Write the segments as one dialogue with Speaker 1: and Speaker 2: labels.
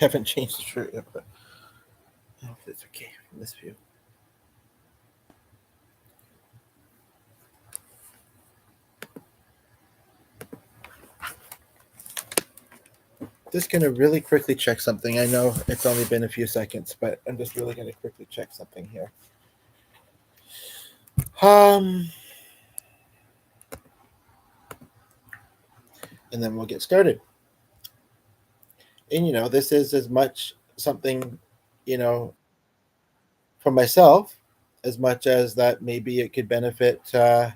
Speaker 1: haven't changed the shirt yet, but I hope it's okay from this view. Just gonna really quickly check something. I know it's only been a few seconds, but I'm just really gonna quickly check something here. And then we'll get started. And this is as much something, you know, for myself, as much as that maybe it could benefit others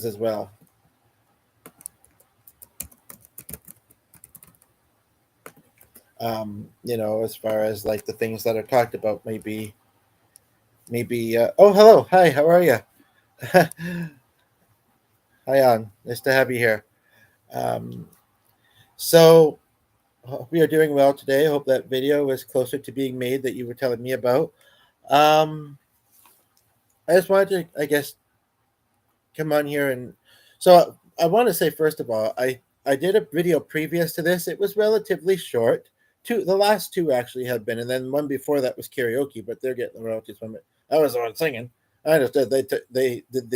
Speaker 1: as well. As far as like the things that are talked about, maybe. Oh, hello, hi, how are you? Hi, on. Nice to have you here. Um, so we are doing well today. I hope that video was closer to being made that you were telling me about. Um, I just wanted to, I guess, come on here and so I want to say first of all, I did a video previous to this. It was relatively short. The last two actually have been, and then one before that was karaoke, but they're getting the royalties from it. I was the one singing. I understood they did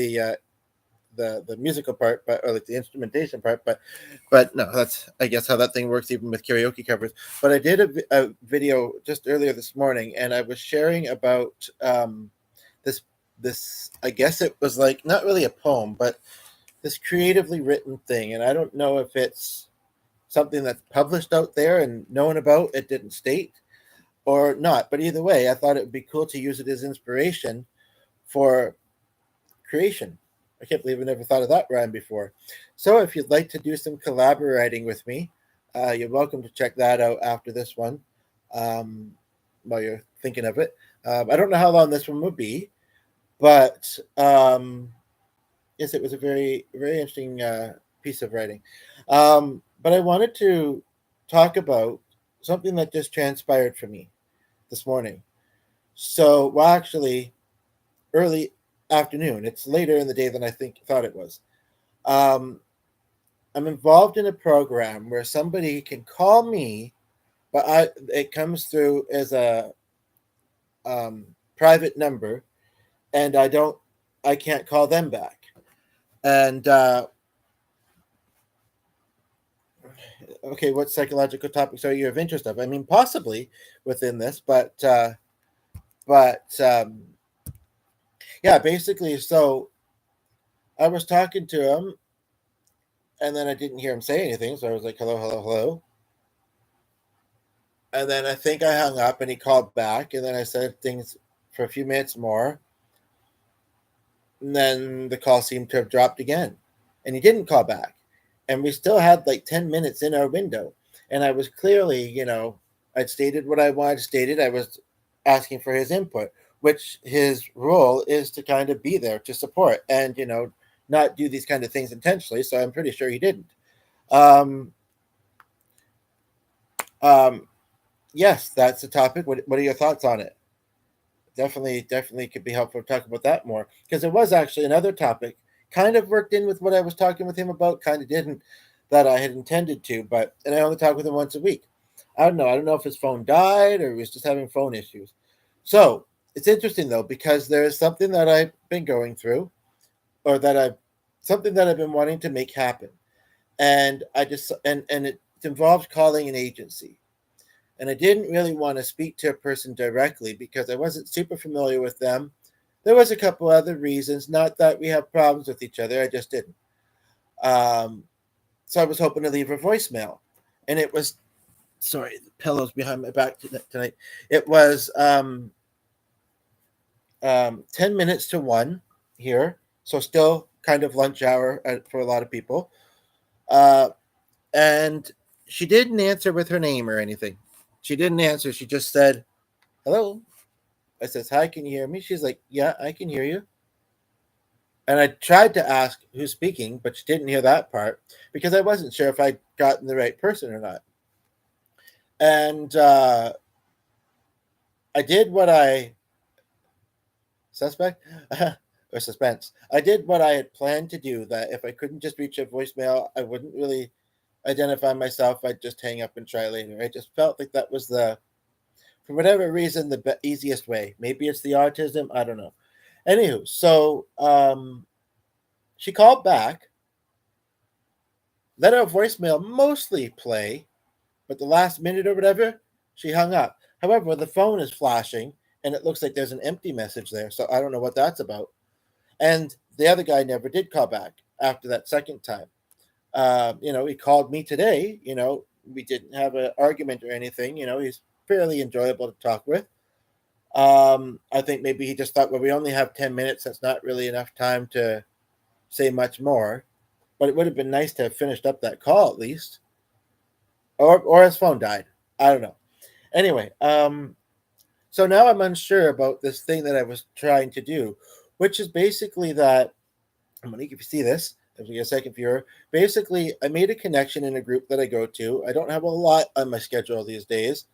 Speaker 1: the musical part, but or like the instrumentation part, but no, that's I guess how that thing works even with karaoke covers. But I did a video just earlier this morning, and I was sharing about this I guess it was like not really a poem, but this creatively written thing, and I don't know if it's something that's published out there and known about. It didn't state or not, but either way, I thought it would be cool to use it as inspiration for creation. I can't believe I never thought of that rhyme before. So if you'd like to do some collaborating with me, you're welcome to check that out after this one um, while you're thinking of it. I don't know how long this one will be, but yes, it was a very, very interesting piece of writing. But I wanted to talk about something that just transpired for me this morning. So, well, actually, early afternoon. It's later in the day than I thought it was. Um, I'm involved in a program where somebody can call me, but it comes through as a um, private number, and I can't call them back. And okay, what psychological topics are you of interest of? I mean, possibly within this, but yeah, basically. So I was talking to him, and then I didn't hear him say anything, so I was like, "Hello, hello, hello." And then I think I hung up, and he called back, and then I said things for a few minutes more, and then the call seemed to have dropped again, and he didn't call back, and we still had like 10 minutes in our window, and I was clearly, I'd stated what I wanted stated. I was asking for his input, which his role is to kind of be there to support and not do these kind of things intentionally. So I'm pretty sure he didn't. Um, um, yes, that's the topic. What are your thoughts on it? Definitely could be helpful to talk about that more because there was actually another topic kind of worked in with what I was talking with him about, kind of didn't, that I had intended to, and I only talk with him once a week. I don't know. I don't know if his phone died or he was just having phone issues. So it's interesting though because there is something that I've been going through, or something that I've been wanting to make happen, and I just and it involves calling an agency, and I didn't really want to speak to a person directly because I wasn't super familiar with them. There was a couple other reasons, not that we have problems with each other, I just didn't. Um, so I was hoping to leave a voicemail, and it was sorry, the pillows behind my back tonight. It was 10 minutes to 1 here, so still kind of lunch hour for a lot of people. Uh, and she didn't answer with her name or anything. She didn't answer. She just said, "Hello." I says, "Hi, can you hear me?" She's like, "Yeah, I can hear you." And I tried to ask who's speaking, but she didn't hear that part because I wasn't sure if I'd gotten the right person or not. And I did what I suspect or suspense. I did what I had planned to do. That if I couldn't just reach a voicemail, I wouldn't really identify myself, I'd just hang up and try later. I just felt like that was for whatever reason, the easiest way. Maybe it's the autism. I don't know. Anywho, so she called back, let her voicemail mostly play, but the last minute or whatever, she hung up. However, the phone is flashing and it looks like there's an empty message there. So I don't know what that's about. And the other guy never did call back after that second time. He called me today. We didn't have an argument or anything. He's fairly enjoyable to talk with. I think maybe he just thought, well, we only have 10 minutes. That's not really enough time to say much more. But it would have been nice to have finished up that call at least. Or his phone died. I don't know. Anyway, so now I'm unsure about this thing that I was trying to do, which is basically that I'm going to, if you see this, if you get a second viewer, basically I made a connection in a group that I go to. I don't have a lot on my schedule these days,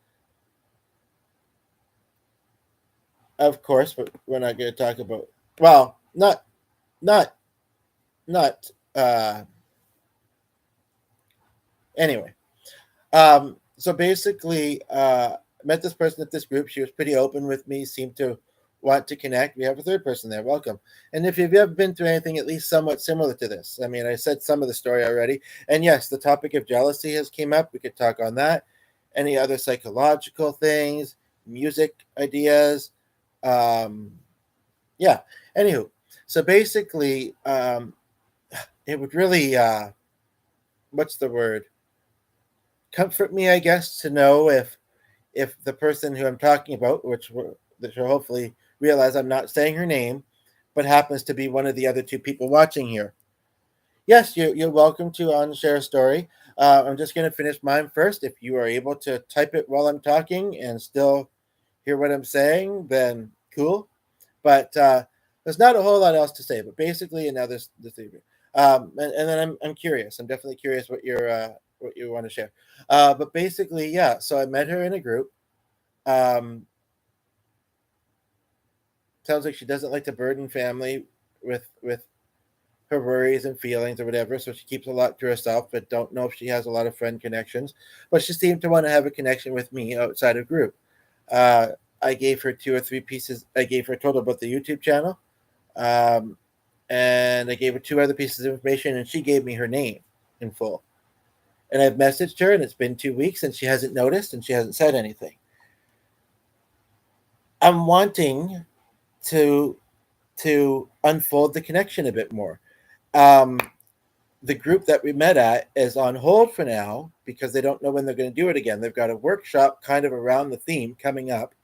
Speaker 1: of course, but we're not going to talk about, well, not, anyway. So basically, met this person at this group. She was pretty open with me, seemed to want to connect. We have a third person there. Welcome. And if you've ever been through anything at least somewhat similar to this, I mean, I said some of the story already. And yes, the topic of jealousy has came up. We could talk on that. Any other psychological things, music ideas. Yeah. Anywho, so basically, it would really, what's the word? Comfort me, I guess, to know if the person who I'm talking about, that she'll hopefully realize I'm not saying her name, but happens to be one of the other two people watching here. Yes, you're welcome to share a story. I'm just going to finish mine first. If you are able to type it while I'm talking and still hear what I'm saying, then cool. But there's not a whole lot else to say. But basically, and now this evening, and then I'm curious. I'm definitely curious what you want to share. But basically, yeah. So I met her in a group. Sounds like she doesn't like to burden family with her worries and feelings or whatever, so she keeps a lot to herself. But don't know if she has a lot of friend connections. But she seemed to want to have a connection with me outside of group. Uh, I gave her 2 or 3 pieces. I gave her a total about the YouTube channel, um, and I gave her 2 other pieces of information, and she gave me her name in full. And I've messaged her, and it's been 2 weeks, and she hasn't noticed, and she hasn't said anything. I'm wanting to unfold the connection a bit more. Um, the group that we met at is on hold for now because they don't know when they're going to do it again. They've got a workshop kind of around the theme coming up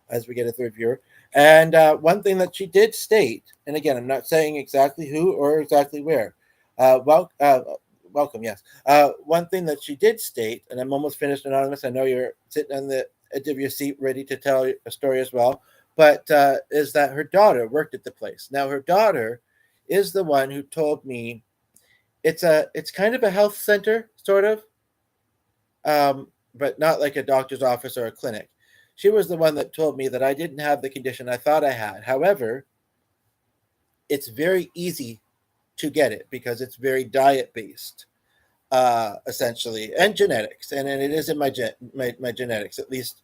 Speaker 1: as we get a third viewer. And one thing that she did state, and again, I'm not saying exactly who or exactly where. Welcome, yes. One thing that she did state, and I'm almost finished, Anonymous. I know you're sitting on the edge of your seat ready to tell a story as well, but is that her daughter worked at the place. Now, her daughter is the one who told me it's kind of a health center, sort of, but not like a doctor's office or a clinic. She was the one that told me that I didn't have the condition I thought I had. However, it's very easy to get it because it's very diet based, essentially, and genetics, and it is in my genetics, at least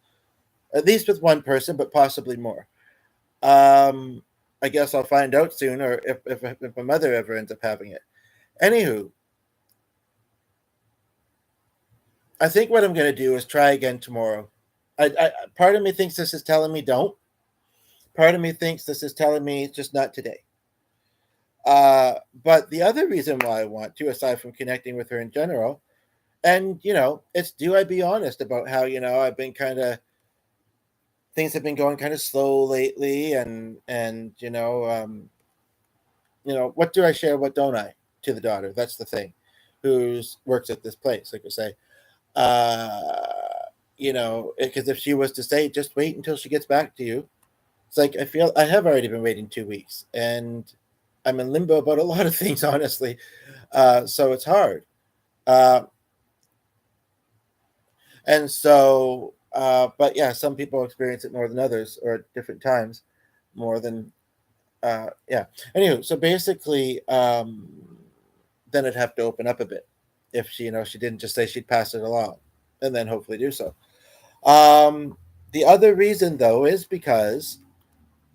Speaker 1: with one person, but possibly more. Um, I guess I'll find out soon, or if my mother ever ends up having it. Anywho, I think what I'm going to do is try again tomorrow. Part of me thinks this is telling me don't. Part of me thinks this is telling me just not today. But the other reason why I want to, aside from connecting with her in general, and it's do I be honest about how I've been kind of things have been going kind of slow lately, and what do I share, what don't I to the daughter? That's the thing, who's works at this place, like I say. Because if she was to say, just wait until she gets back to you, it's like I feel I have already been waiting 2 weeks, and I'm in limbo about a lot of things, honestly. So it's hard. Uh, and so, but yeah, some people experience it more than others, or at different times, more than, yeah. Anyway, so basically, then I'd have to open up a bit. if she didn't just say she'd pass it along, and then hopefully do so. Um, the other reason though is because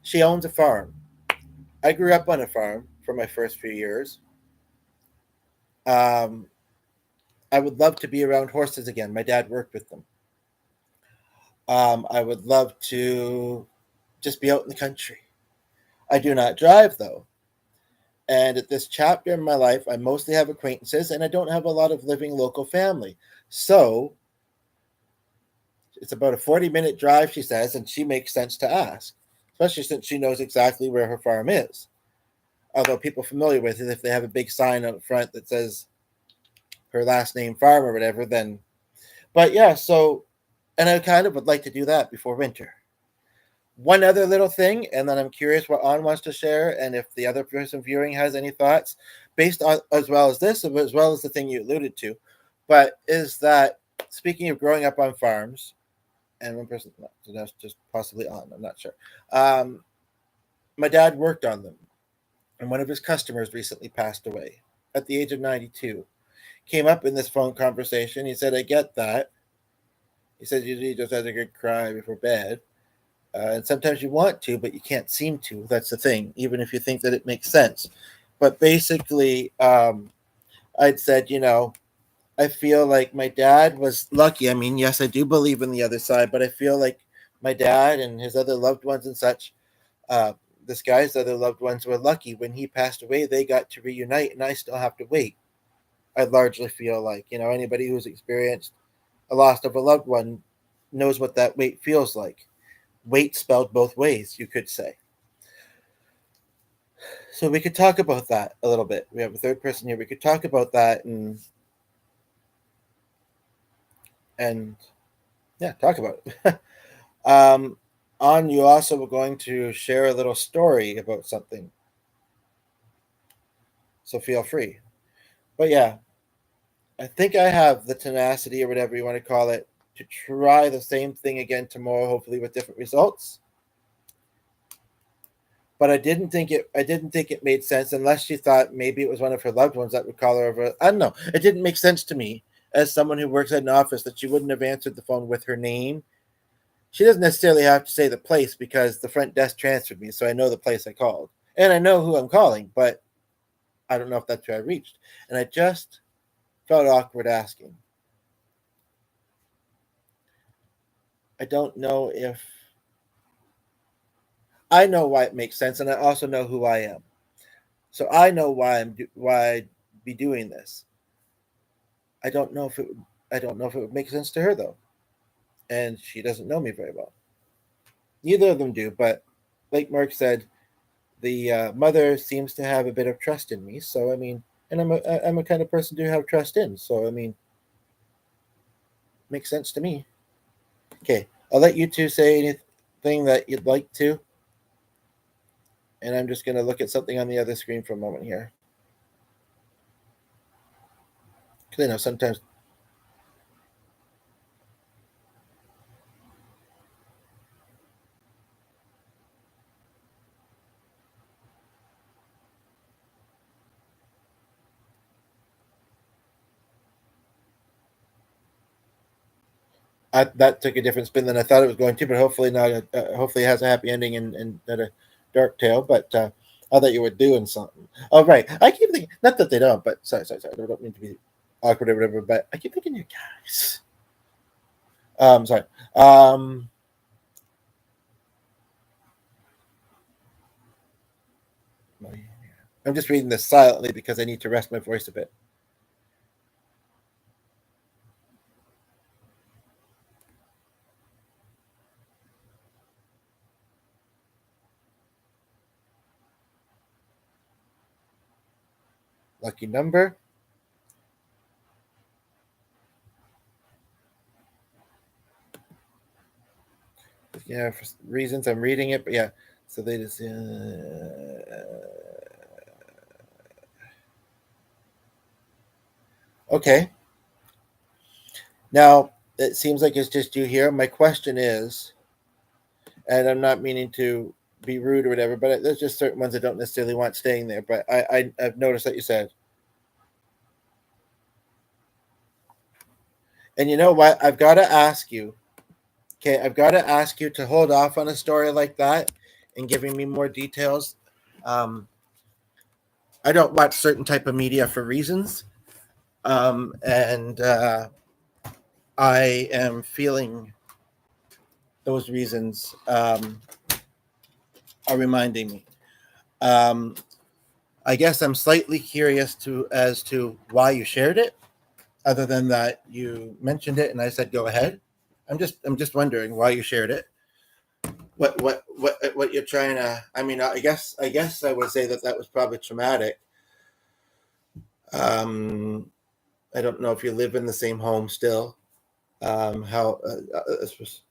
Speaker 1: she owns a farm. I grew up on a farm for my first few years. Um, I would love to be around horses again. My dad worked with them. I would love to just be out in the country. I do not drive though. And at this chapter in my life, I mostly have acquaintances and I don't have a lot of living local family. So it's about a 40-minute drive, she says, and she makes sense to ask, especially since she knows exactly where her farm is. Although people familiar with it, if they have a big sign out front that says her last name farm or whatever, then. But yeah, so, and I kind of would like to do that before winter. One other little thing, and then I'm curious what An wants to share, and if the other person viewing has any thoughts, based on as well as this, as well as the thing you alluded to, but is that speaking of growing up on farms, and one person, so that's just possibly An, I'm not sure. My dad worked on them, and one of his customers recently passed away at the age of 92. Came up in this phone conversation. He said, "I get that." He said, "Usually just has a good cry before bed." And sometimes you want to, but you can't seem to. That's the thing, even if you think that it makes sense. But basically, I'd said, I feel like my dad was lucky. I mean, yes, I do believe in the other side, but I feel like my dad and his other loved ones and such, uh, this guy's other loved ones were lucky. When he passed away, they got to reunite, and I still have to wait. I largely feel like, anybody who's experienced a loss of a loved one knows what that wait feels like. Wait spelled both ways, you could say. So we could talk about that a little bit. We have a third person here. We could talk about that and yeah, talk about it. On you also were going to share a little story about something. So feel free. But yeah, I think I have the tenacity or whatever you want to call it to try the same thing again tomorrow, hopefully with different results. But I didn't think it made sense unless she thought maybe it was one of her loved ones that would call her over. I don't know. It didn't make sense to me as someone who works at an office that she wouldn't have answered the phone with her name. She doesn't necessarily have to say the place because the front desk transferred me, so I know the place I called. And I know who I'm calling, but I don't know if that's who I reached. And I just felt awkward asking. I don't know if I know why it makes sense, and I also know who I am. So I know why I'd be doing this. I don't know if it would, I don't know if it would make sense to her though, and she doesn't know me very well. Neither of them do, but like Mark said, the mother seems to have a bit of trust in me. So I mean, and I'm a kind of person to have trust in. So I mean, makes sense to me. Okay, I'll let you two say anything that you'd like to, and I'm just gonna look at something on the other screen for a moment here. Because I know sometimes. That took a different spin than I thought it was going to, but hopefully not. Hopefully, it has a happy ending and not a dark tale. But I thought you were doing something. Oh, right. I keep thinking, not that they don't, but sorry. I don't mean to be awkward or whatever, but I keep thinking you guys. Sorry. Um, I'm just reading this silently because I need to rest my voice a bit. Lucky number. Yeah, for reasons I'm reading it, but yeah. So they just. Okay. Now it seems like it's just you here. My question is, and I'm not meaning to be rude or whatever, but there's just certain ones I don't necessarily want staying there. But I've noticed that you said And you know what? I've got to ask you. Okay, I've got to ask you to hold off on a story like that and giving me more details. Um, I don't watch certain type of media for reasons, and I am feeling those reasons are reminding me. Um, I guess I'm slightly curious as to why you shared it. Other than that, you mentioned it, and I said go ahead. I'm just wondering why you shared it. What you're trying to? I mean, I guess I would say that was probably traumatic. Um, I don't know if you live in the same home still. How this was,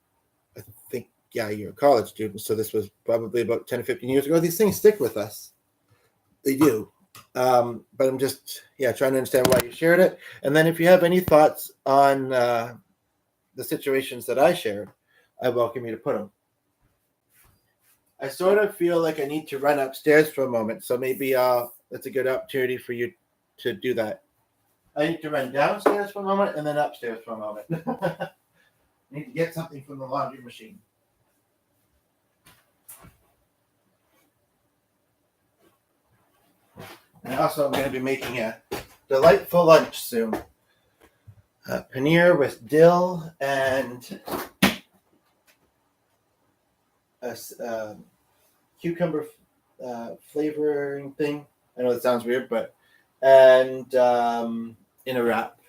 Speaker 1: I think, yeah, you're a college student, so this was probably about 10 or 15 years ago. These things stick with us. They do. But I'm just, yeah, trying to understand why you shared it. And then if you have any thoughts on the situations that I shared, I welcome you to put them. I sort of feel like I need to run upstairs for a moment, so maybe that's a good opportunity for you to do that. I need to run downstairs for a moment and then upstairs for a moment. I need to get something from the laundry machine. And also, I'm going to be making a delightful lunch soon. Paneer with dill and a cucumber flavoring thing. I know it sounds weird, but and in a wrap.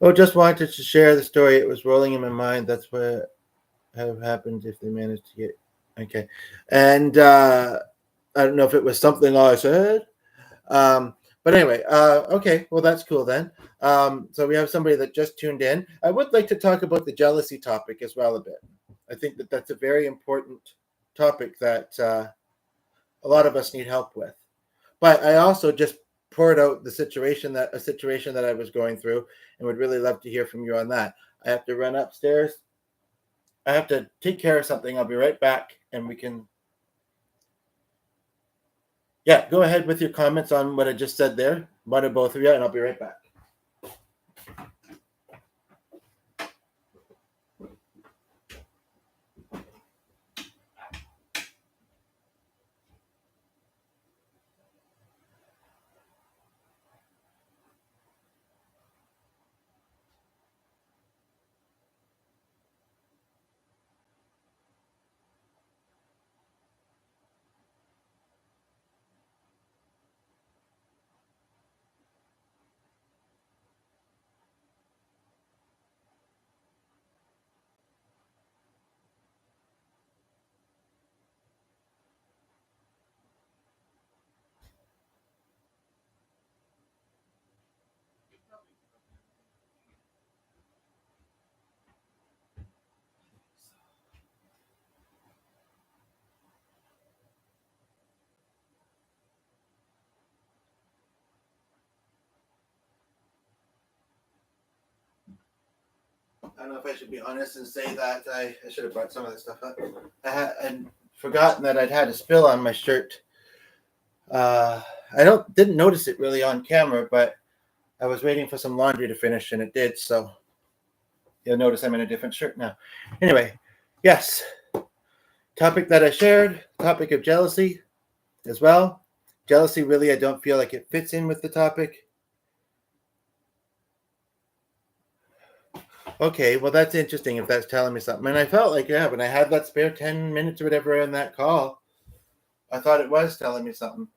Speaker 1: Oh, just wanted to share the story. It was rolling in my mind. That's what have happened if they managed to get okay. And I don't know if it was something I said. But anyway, okay. Well, that's cool then. So we have somebody that just tuned in. I would like to talk about the jealousy topic as well a bit. I think that that's a very important topic that a lot of us need help with. But I also just poured out a situation that I was going through, and would really love to hear from you on that. I have to run upstairs. I have to take care of something. I'll be right back, and we can. Yeah, go ahead with your comments on what I just said there. One or both of you, and I'll be right back. I don't know if I should be honest and say that I should have brought some of this stuff up. I'd forgotten that I'd had a spill on my shirt. I didn't notice it really on camera, but I was waiting for some laundry to finish, and it did. So you'll notice I'm in a different shirt now. Anyway, yes, topic that I shared, topic of jealousy as well. Jealousy, really, I don't feel like it fits in with the topic. Okay, well, that's interesting if that's telling me something. And I felt like, yeah, when I had that spare 10 minutes or whatever in that call, I thought it was telling me something.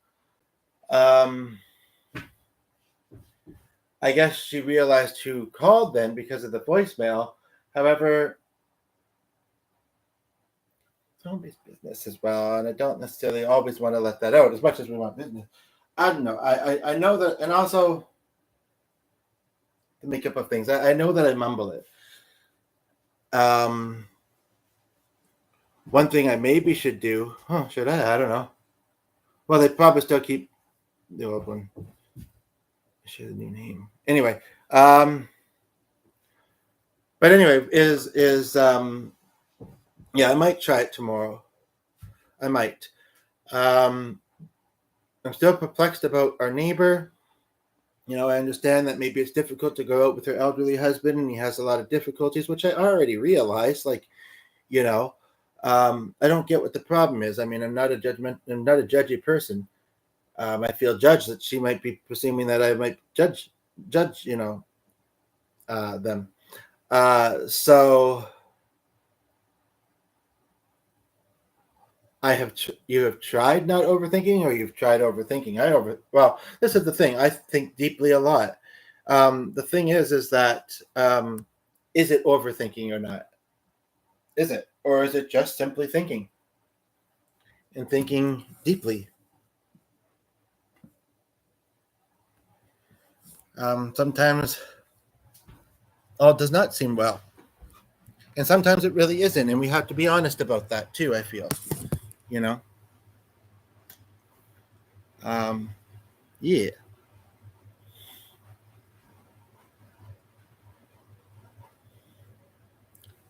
Speaker 1: I guess she realized who called then because of the voicemail. However, it's always business as well, and I don't necessarily always want to let that out as much as we want business. I don't know. I know that, and also the makeup of things. I know that I mumble it. One thing I maybe should do. Huh, should I? I don't know. Well, they probably still keep the old one. I should have a new name. Anyway, but anyway, yeah, I might try it tomorrow. I might. I'm still perplexed about our neighbor. I understand that maybe it's difficult to go out with her elderly husband and he has a lot of difficulties, which I already realized. Like, you know, I don't get what the problem is. I mean, I'm not a judgy person. I feel judged that she might be presuming that I might judge, them. So you have tried not overthinking, or you've tried overthinking. Well, this is the thing. I think deeply a lot. The thing is that is it overthinking or not? Is it, or is it just simply thinking and thinking deeply? Sometimes all does not seem well, and sometimes it really isn't, and we have to be honest about that too. I feel, you know, um, yeah.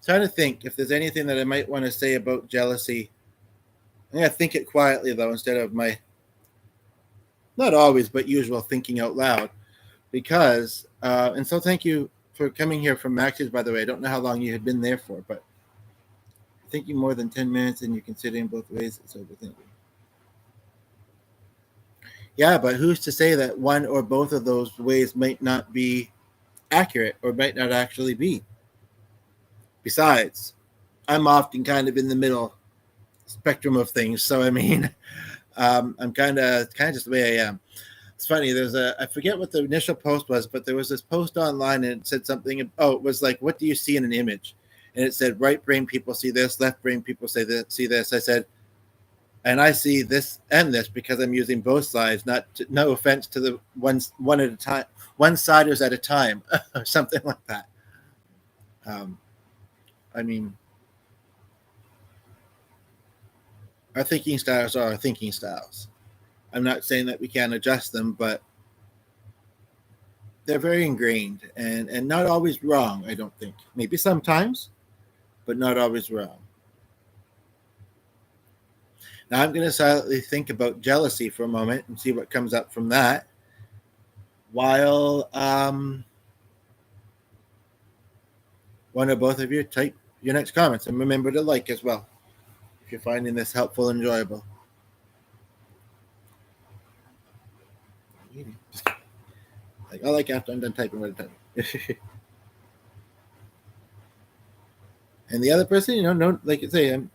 Speaker 1: Trying to think if there's anything that I might want to say about jealousy. I'm gonna think it quietly though, instead of my not always but usual thinking out loud. Because and so thank you for coming here from Max's. By the way, I don't know how long you had been there for, but thinking more than 10 minutes and you're considering both ways. It's overthinking. Yeah, but who's to say that one or both of those ways might not be accurate or might not actually be? Besides, I'm often kind of in the middle spectrum of things. So I mean, I'm kind of just the way I am. It's funny. I forget what the initial post was, but there was this post online and it said something. Oh, it was like, what do you see in an image? And it said, right brain people see this, left brain people see this. I said, and I see this and this because I'm using both sides. No offense to the one at a time, one siders at a time, or something like that. Um, I mean, our thinking styles are our thinking styles. I'm not saying that we can't adjust them, but they're very ingrained and not always wrong. I don't think. Maybe sometimes, but not always wrong. Now I'm going to silently think about jealousy for a moment and see what comes up from that. While one or both of you type your next comments and remember to like as well if you're finding this helpful and enjoyable. Like I like after I'm done typing what I'm typing. And the other person, no, like I say, I'm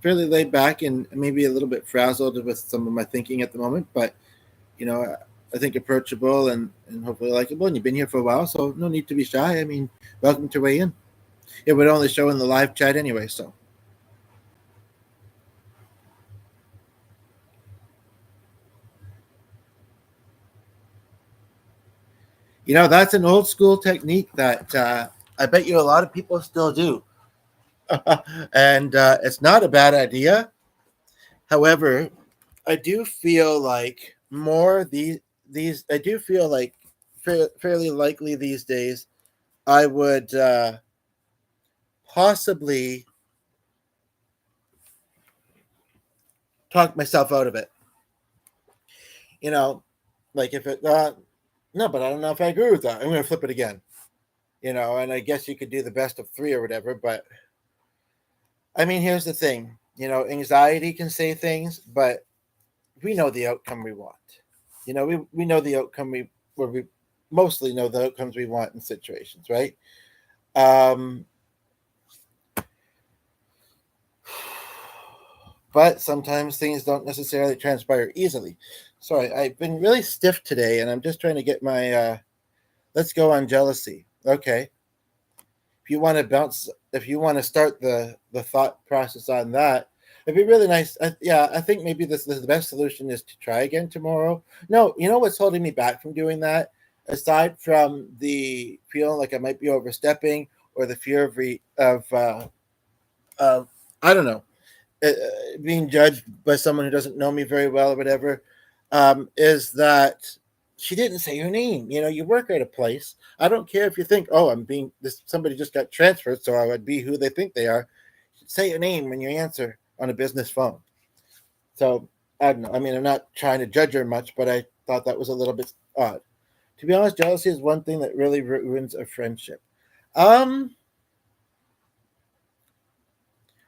Speaker 1: fairly laid back and maybe a little bit frazzled with some of my thinking at the moment, but I think approachable and hopefully likable. And you've been here for a while, so no need to be shy. I mean, welcome to weigh in. It would only show in the live chat anyway, so. That's an old school technique that I bet you a lot of people still do. And it's not a bad idea. However, I do feel like I do feel like fairly likely these days I would possibly talk myself out of it. You know, like if it no, but I don't know if I agree with that. I'm going to flip it again. And I guess you could do the best of three or whatever, but I mean, here's the thing. Anxiety can say things, but we know the outcome we want. We know the outcome where we mostly know the outcomes we want in situations, right? Um, but sometimes things don't necessarily transpire easily. Sorry, I've been really stiff today, and I'm just trying to get my. Let's go on jealousy. Okay, if you want to start the thought process on that, it'd be really nice. Yeah, I think maybe this the best solution is to try again tomorrow. No, you know what's holding me back from doing that, aside from the feeling like I might be overstepping or the fear of I don't know, being judged by someone who doesn't know me very well or whatever, is that she didn't say her name. You work at a place. I don't care if you think, oh, I'm being this. Somebody just got transferred, so I would be who they think they are. Say your name when you answer on a business phone. So I don't know. I mean, I'm not trying to judge her much, but I thought that was a little bit odd. To be honest, jealousy is one thing that really ruins a friendship. Um,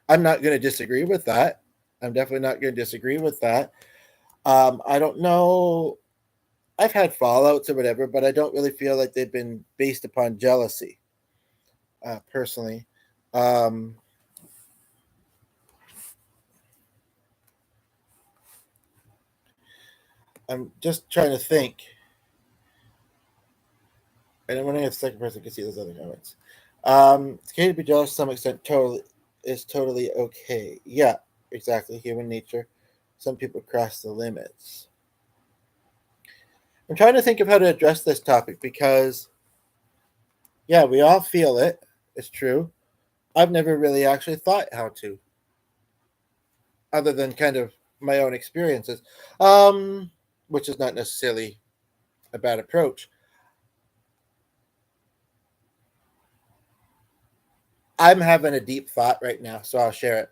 Speaker 1: I'm not going to disagree with that. I'm definitely not going to disagree with that. I don't know. I've had fallouts or whatever, but I don't really feel like they've been based upon jealousy, personally. Um, I'm just trying to think, and I'm wondering if the second person can see those other comments. It's okay to be jealous to some extent. Totally, is totally okay. Yeah, exactly. Human nature. Some people cross the limits. I'm trying to think of how to address this topic because, yeah, we all feel it. It's true. I've never really actually thought how to, other than kind of my own experiences, which is not necessarily a bad approach. I'm having a deep thought right now, so I'll share it.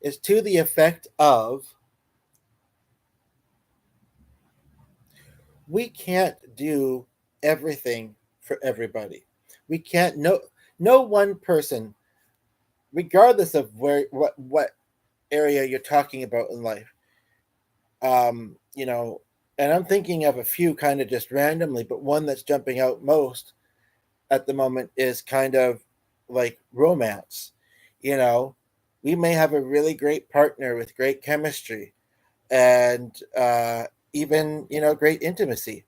Speaker 1: It's to the effect of we can't do everything for everybody. We can't no one person, regardless of what area you're talking about in life. You know, and I'm thinking of a few kind of just randomly, but one that's jumping out most at the moment is kind of like romance. You know, we may have a really great partner with great chemistry and even, great intimacy.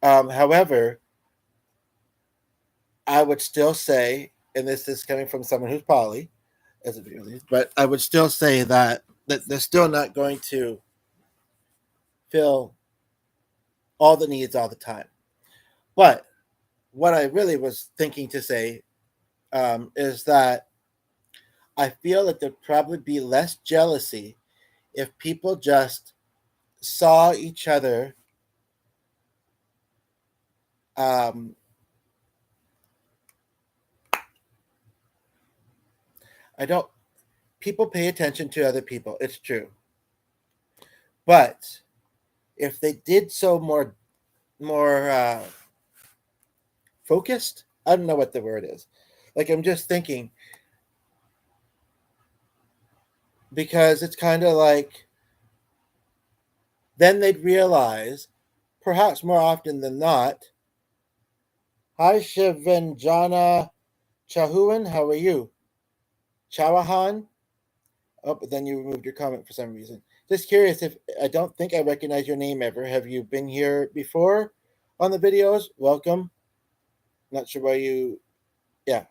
Speaker 1: However, I would still say, and this is coming from someone who's poly, as a very but I would still say that they're still not going to fill all the needs all the time. But what I really was thinking to say, is that I feel that there'd probably be less jealousy if people just saw each other. Um, I don't. People pay attention to other people. It's true, but if they did so more focused, I don't know what the word is. Like I'm just thinking because it's kind of like then they'd realize, perhaps more often than not. Hi Shivanjana Chahuan, how are you? Chawahan? Oh, but then you removed your comment for some reason. Just curious if I don't think I recognize your name ever. Have you been here before on the videos? Welcome. Not sure why you. Yeah,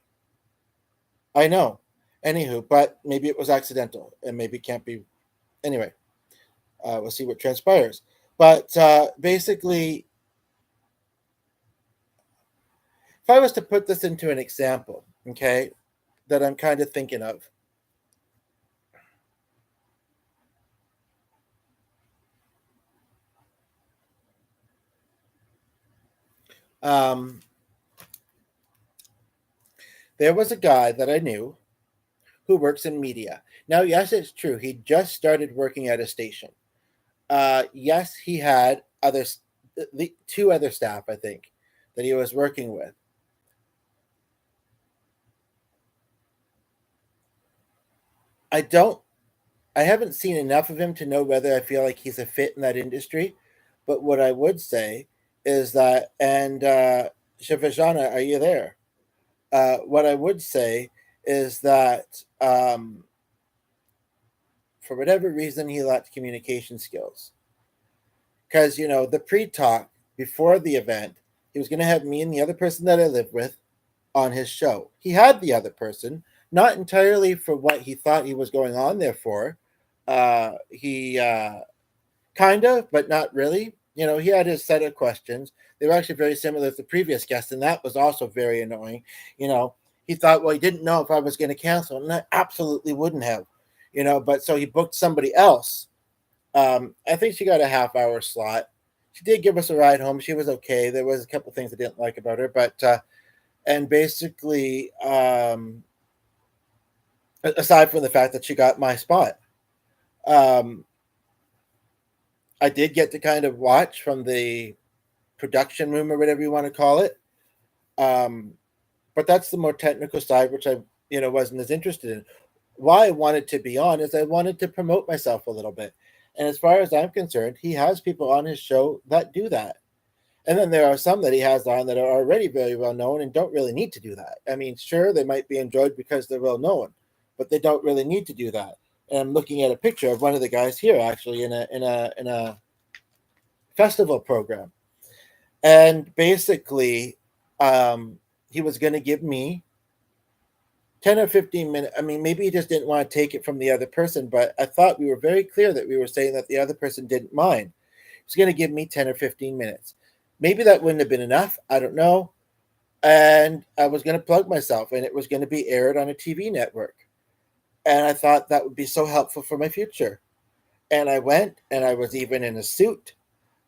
Speaker 1: I know. Anywho, but maybe it was accidental and maybe it can't be. Anyway, we'll see what transpires. But basically, if I was to put this into an example, okay, that I'm kind of thinking of. Um, there was a guy that I knew who works in media. Now, yes, it's true. He just started working at a station. Yes, he had the two other staff, I think, that he was working with. I don't. I haven't seen enough of him to know whether I feel like he's a fit in that industry. But what I would say is that, and Shavajana, are you there? What I would say is that for whatever reason, he lacked communication skills. Because, the pre talk before the event, he was going to have me and the other person that I live with on his show. He had the other person, not entirely for what he thought he was going on there for. He kind of, but not really. He had his set of questions. They were actually very similar to the previous guest, and that was also very annoying. He thought, well, he didn't know if I was going to cancel, and I absolutely wouldn't have. But so he booked somebody else. I think she got a half-hour slot. She did give us a ride home. She was okay. There was a couple things I didn't like about her, but and basically, aside from the fact that she got my spot, um, I did get to kind of watch from the production room or whatever you want to call it. But that's the more technical side, which I wasn't as interested in. Why I wanted to be on is I wanted to promote myself a little bit. And as far as I'm concerned, he has people on his show that do that. And then there are some that he has on that are already very well known and don't really need to do that. I mean, sure, they might be enjoyed because they're well known, but they don't really need to do that. And I'm looking at a picture of one of the guys here, actually, in a festival program, and basically, he was going to give me 10 or 15 minutes. I mean, maybe he just didn't want to take it from the other person, but I thought we were very clear that we were saying that the other person didn't mind. He was going to give me 10 or 15 minutes. Maybe that wouldn't have been enough. I don't know. And I was going to plug myself, and it was going to be aired on a TV network. And I thought that would be so helpful for my future. And I went, and I was even in a suit,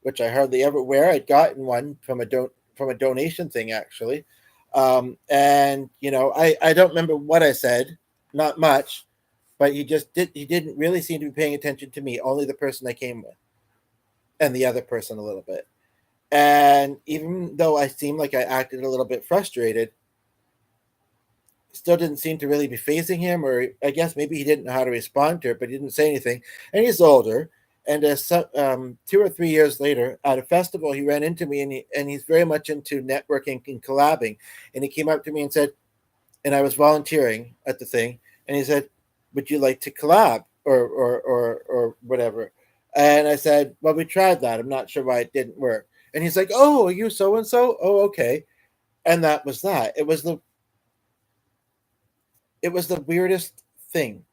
Speaker 1: which I hardly ever wear. I'd gotten one from a donation thing, actually. And I don't remember what I said, not much, but he didn't really seem to be paying attention to me, only the person I came with, and the other person a little bit. And even though I seemed like I acted a little bit frustrated, still didn't seem to really be phasing him, or I guess maybe he didn't know how to respond to it, but he didn't say anything. And he's older. And 2 or 3 years later, at a festival, he ran into me, and he's very much into networking and collabing. And he came up to me and said, and I was volunteering at the thing, and he said, "Would you like to collab or whatever?" And I said, "Well, we tried that. I'm not sure why it didn't work." And he's like, "Oh, are you so and so? Oh, okay." And that was that. It was the weirdest thing,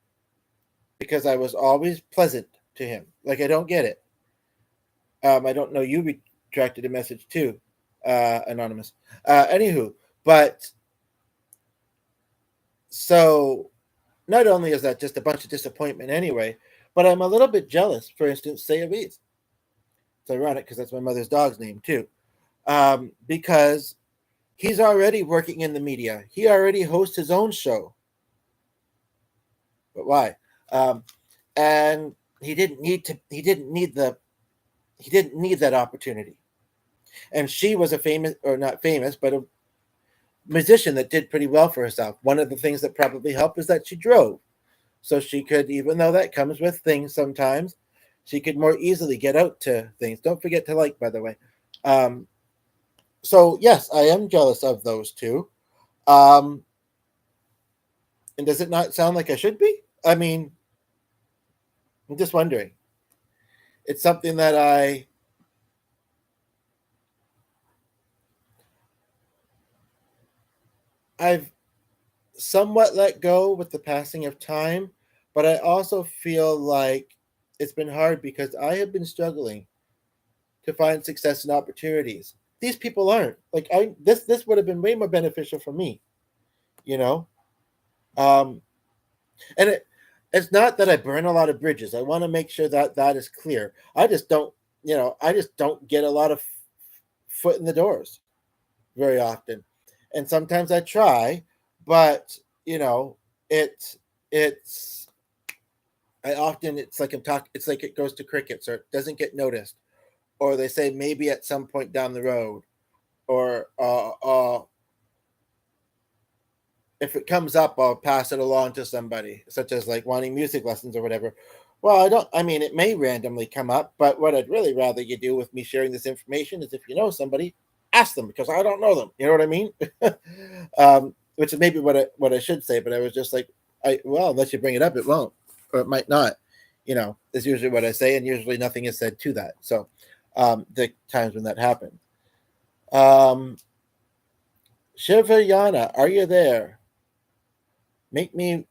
Speaker 1: because I was always pleasant to him. Like, I don't get it. I don't know. You retracted a message too, anonymous. Anywho, but so not only is that just a bunch of disappointment anyway, but I'm a little bit jealous. For instance, Say Elise. It's ironic because that's my mother's dog's name too. Because he's already working in the media. He already hosts his own show. But why? And he didn't need that opportunity. And she was a famous, or not famous, but a musician that did pretty well for herself. One of the things that probably helped is that she drove. So she could, even though that comes with things sometimes, she could more easily get out to things. Don't forget to like, by the way. So yes, I am jealous of those two. And does it not sound like I should be? I mean, I'm just wondering. It's something that I've somewhat let go with the passing of time, but I also feel like it's been hard because I have been struggling to find success and opportunities. These people aren't. Like, this would have been way more beneficial for me, you know? Um and it's not that I burn a lot of bridges. I want to make sure that that is clear. I just don't get a lot of foot in the doors very often. And sometimes I try, but it's it's I often it's like it's like it goes to crickets, or it doesn't get noticed, or they say maybe at some point down the road, or if it comes up, I'll pass it along to somebody, such as like wanting music lessons or whatever. Well, I mean, it may randomly come up, but what I'd really rather you do with me sharing this information is, if you know somebody, ask them, because I don't know them. You know what I mean? Which is maybe what I should say, but I was just like, unless you bring it up, it won't, or it might not. Is usually what I say, and usually nothing is said to that. So, the times when that happened. Shivayana, are you there? Make me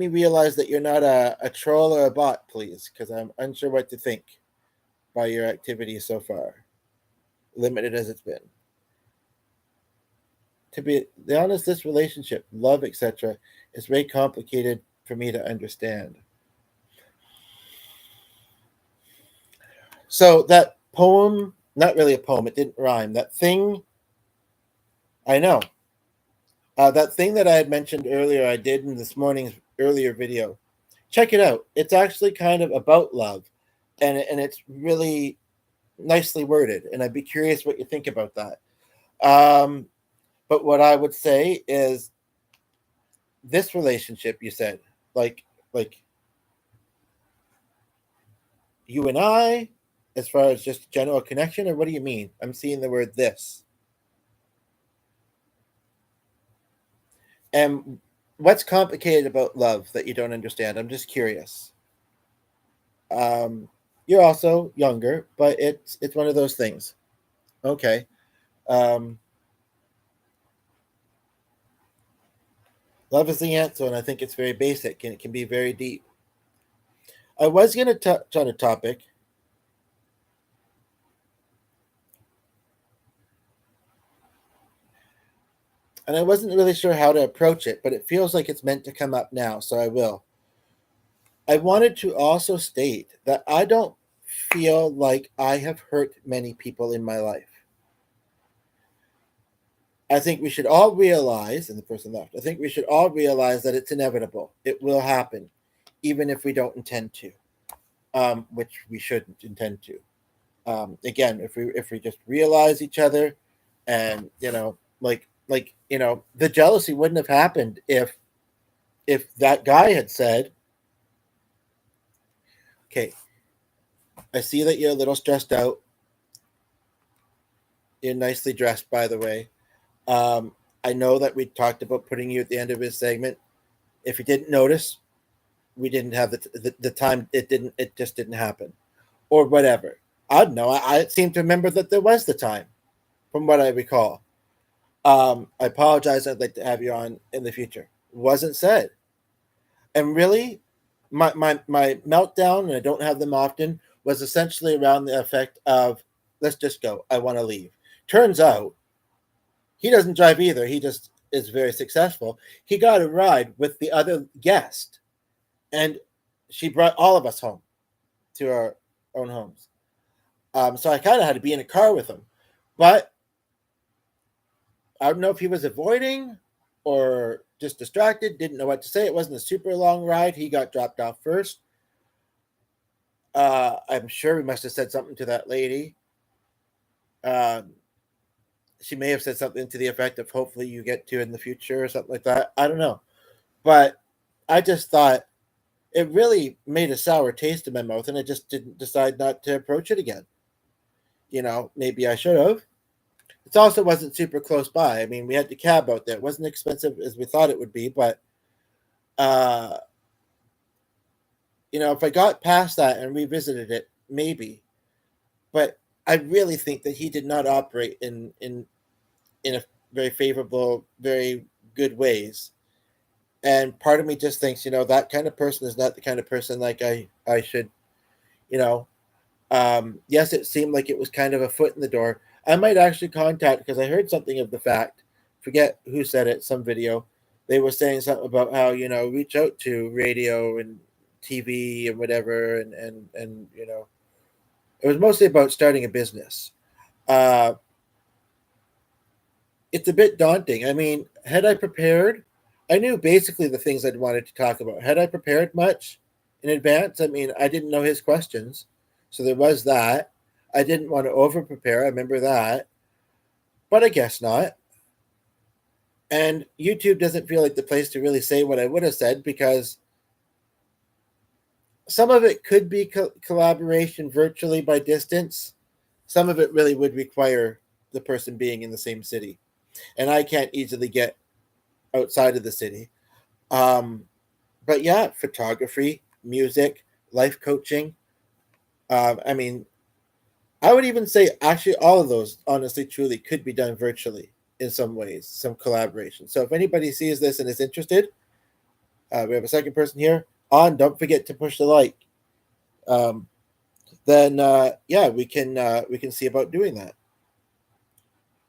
Speaker 1: realize that you're not a troll or a bot, please, because I'm unsure what to think by your activity so far, limited as it's been. To be honest, this relationship, love, etc., is very complicated for me to understand. So that poem, not really a poem, it didn't rhyme. That thing, I know. That thing that I had mentioned earlier, I did in this morning's earlier video. Check it out. It's actually kind of about love, and it's really nicely worded, and I'd be curious what you think about that. Um, but what I would say is this relationship you said, like you and I, as far as just general connection, or what do you mean? I'm seeing the word this. And what's complicated about love that you don't understand? I'm just curious. Um, you're also younger, but it's one of those things. Okay. Um, love is the answer, and I think it's very basic and it can be very deep. I was going to touch on a topic, and I wasn't really sure how to approach it, but it feels like it's meant to come up now, so I will. I wanted to also state that I don't feel like I have hurt many people in my life. I think we should all realize, and the person left, I think we should all realize that it's inevitable. It will happen, even if we don't intend to, which we shouldn't intend to. Again, if we just realize each other, and the jealousy wouldn't have happened if that guy had said, "Okay, I see that you're a little stressed out. You're nicely dressed, by the way. Um, I know that we talked about putting you at the end of his segment. If you didn't notice, we didn't have the time. It just didn't happen, or whatever. I don't know. I seem to remember that there was the time, from what I recall. I apologize. I'd like to have you on in the future. Wasn't said, and really, my meltdown, and I don't have them often, was essentially around the effect of, "Let's just go. I want to leave." Turns out he doesn't drive either. He just is very successful. He got a ride with the other guest, and she brought all of us home to our own homes. So I kind of had to be in a car with him, but I don't know if he was avoiding or just distracted, didn't know what to say. It wasn't a super long ride. He got dropped off first. I'm sure we must have said something to that lady. Um, she may have said something to the effect of, "Hopefully you get to in the future," or something like that. I don't know. But I just thought it really made a sour taste in my mouth, and I just didn't decide not to approach it again. Maybe I should have. It also wasn't super close by. I mean, we had the cab out there. It wasn't expensive as we thought it would be, but uh, if I got past that and revisited it, maybe. But I really think that he did not operate in a very favorable, very good ways. And part of me just thinks, that kind of person is not the kind of person like I should, you know. Yes, it seemed like it was kind of a foot in the door. I might actually contact, because I heard something of the fact. Forget who said it. Some video. They were saying something about how reach out to radio and TV and whatever, and it was mostly about starting a business. Uh, it's a bit daunting. I mean, had I prepared, I knew basically the things I'd wanted to talk about. Had I prepared much in advance? I mean, I didn't know his questions, so there was that. I didn't want to over prepare. I remember that, but I guess not. And YouTube doesn't feel like the place to really say what I would have said, because some of it could be collaboration virtually by distance. Some of it really would require the person being in the same city, and I can't easily get outside of the city. Um, but yeah, photography, music, life coaching. I mean, I would even say actually all of those, honestly, truly, could be done virtually in some ways, some collaboration. So if anybody sees this and is interested, we have a second person here on. Don't forget to push the like. Um, then yeah, we can see about doing that.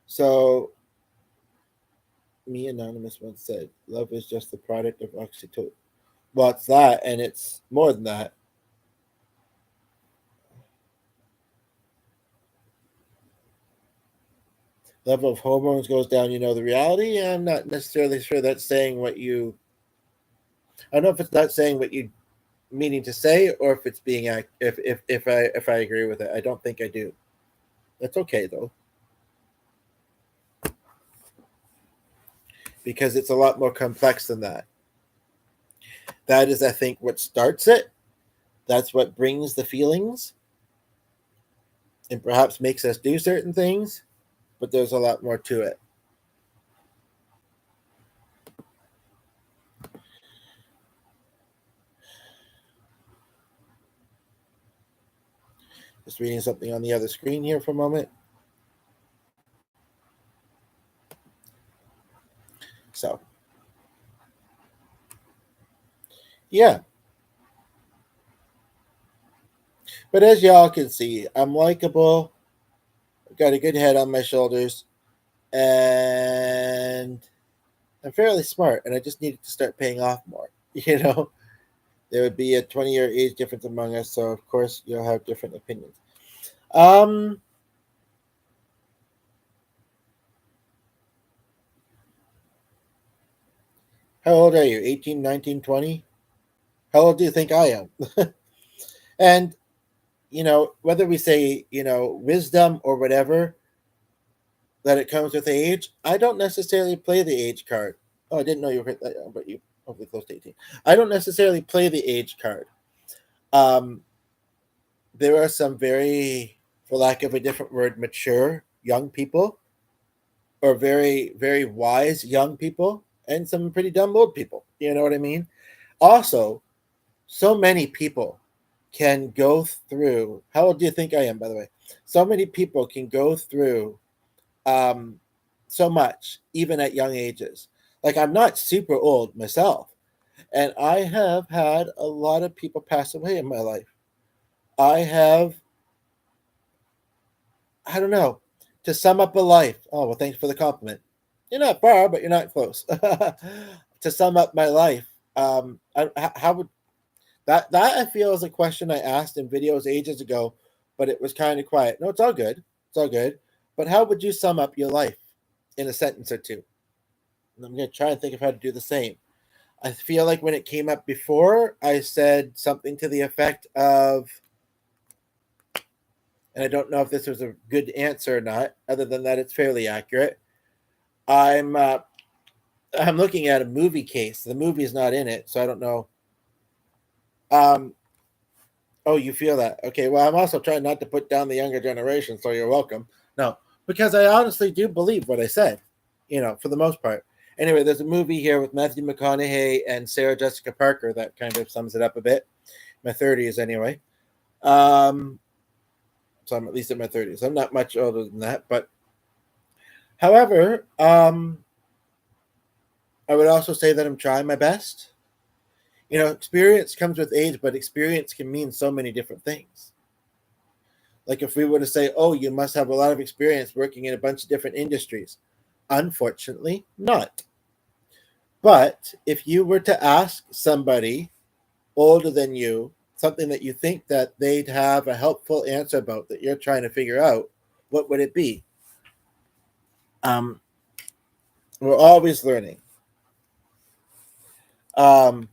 Speaker 1: So me anonymous once said, "Love is just the product of oxytocin." Well, it's that, and it's more than that. Level of hormones goes down. The reality. I'm not necessarily sure that's saying what you. I don't know if it's not saying what you meaning to say, or if it's being if I agree with it. I don't think I do. That's okay though, because it's a lot more complex than that. That is, I think, what starts it. That's what brings the feelings and perhaps makes us do certain things, but there's a lot more to it. Just reading something on the other screen here for a moment. So, yeah. But as y'all can see, I'm likable, got a good head on my shoulders, and I'm fairly smart, and I just needed to start paying off more. You know, there would be a 20-year age difference among us, so of course you'll have different opinions. Um, how old are you? 18, 19, 20? How old do you think I am? And, whether we say, wisdom or whatever, that it comes with age, I don't necessarily play the age card. Oh, I didn't know you were, but you hopefully close to 18. I don't necessarily play the age card. Um, there are some very, for lack of a different word, mature young people, or very, very wise young people, and some pretty dumb old people. You know what I mean? Also, so many people can go through. How old do you think I am, by the way? So many people can go through um, so much, even at young ages. Like, I'm not super old myself, and I have had a lot of people pass away in my life. I have, I don't know, to sum up a life. Oh, well, thanks for the compliment. You're not far, but you're not close. To sum up my life, how would that I feel is a question I asked in videos ages ago, but it was kind of quiet. No, it's all good. It's all good. But how would you sum up your life in a sentence or two? And I'm going to try and think of how to do the same. I feel like when it came up before, I said something to the effect of, and I don't know if this was a good answer or not, other than that, it's fairly accurate. I'm uh, I'm looking at a movie case. The movie is not in it, so I don't know. Um, oh, you feel that? Okay. Well, I'm also trying not to put down the younger generation, so you're welcome. No, because I honestly do believe what I said, for the most part. Anyway, there's a movie here with Matthew McConaughey and Sarah Jessica Parker that kind of sums it up a bit. My 30s, anyway. Um, so I'm at least in my 30s. I'm not much older than that, but however, I would also say that I'm trying my best. Experience comes with age, but experience can mean so many different things. Like if we were to say, oh, you must have a lot of experience working in a bunch of different industries. Unfortunately, not. But if you were to ask somebody older than you something that you think that they'd have a helpful answer about that you're trying to figure out, what would it be? Um, we're always learning. Um,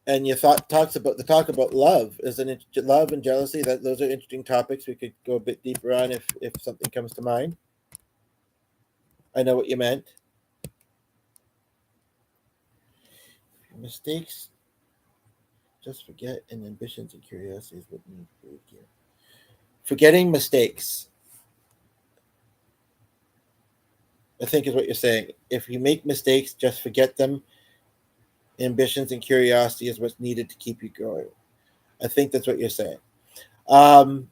Speaker 1: and you talk about love is love and jealousy. That those are interesting topics we could go a bit deeper on if something comes to mind. I know what you meant. Mistakes, just forget, and ambitions and curiosities would need here. Forgetting mistakes, I think, is what you're saying. If you make mistakes, just forget them. Ambitions and curiosity is what's needed to keep you going. I think that's what you're saying. Um,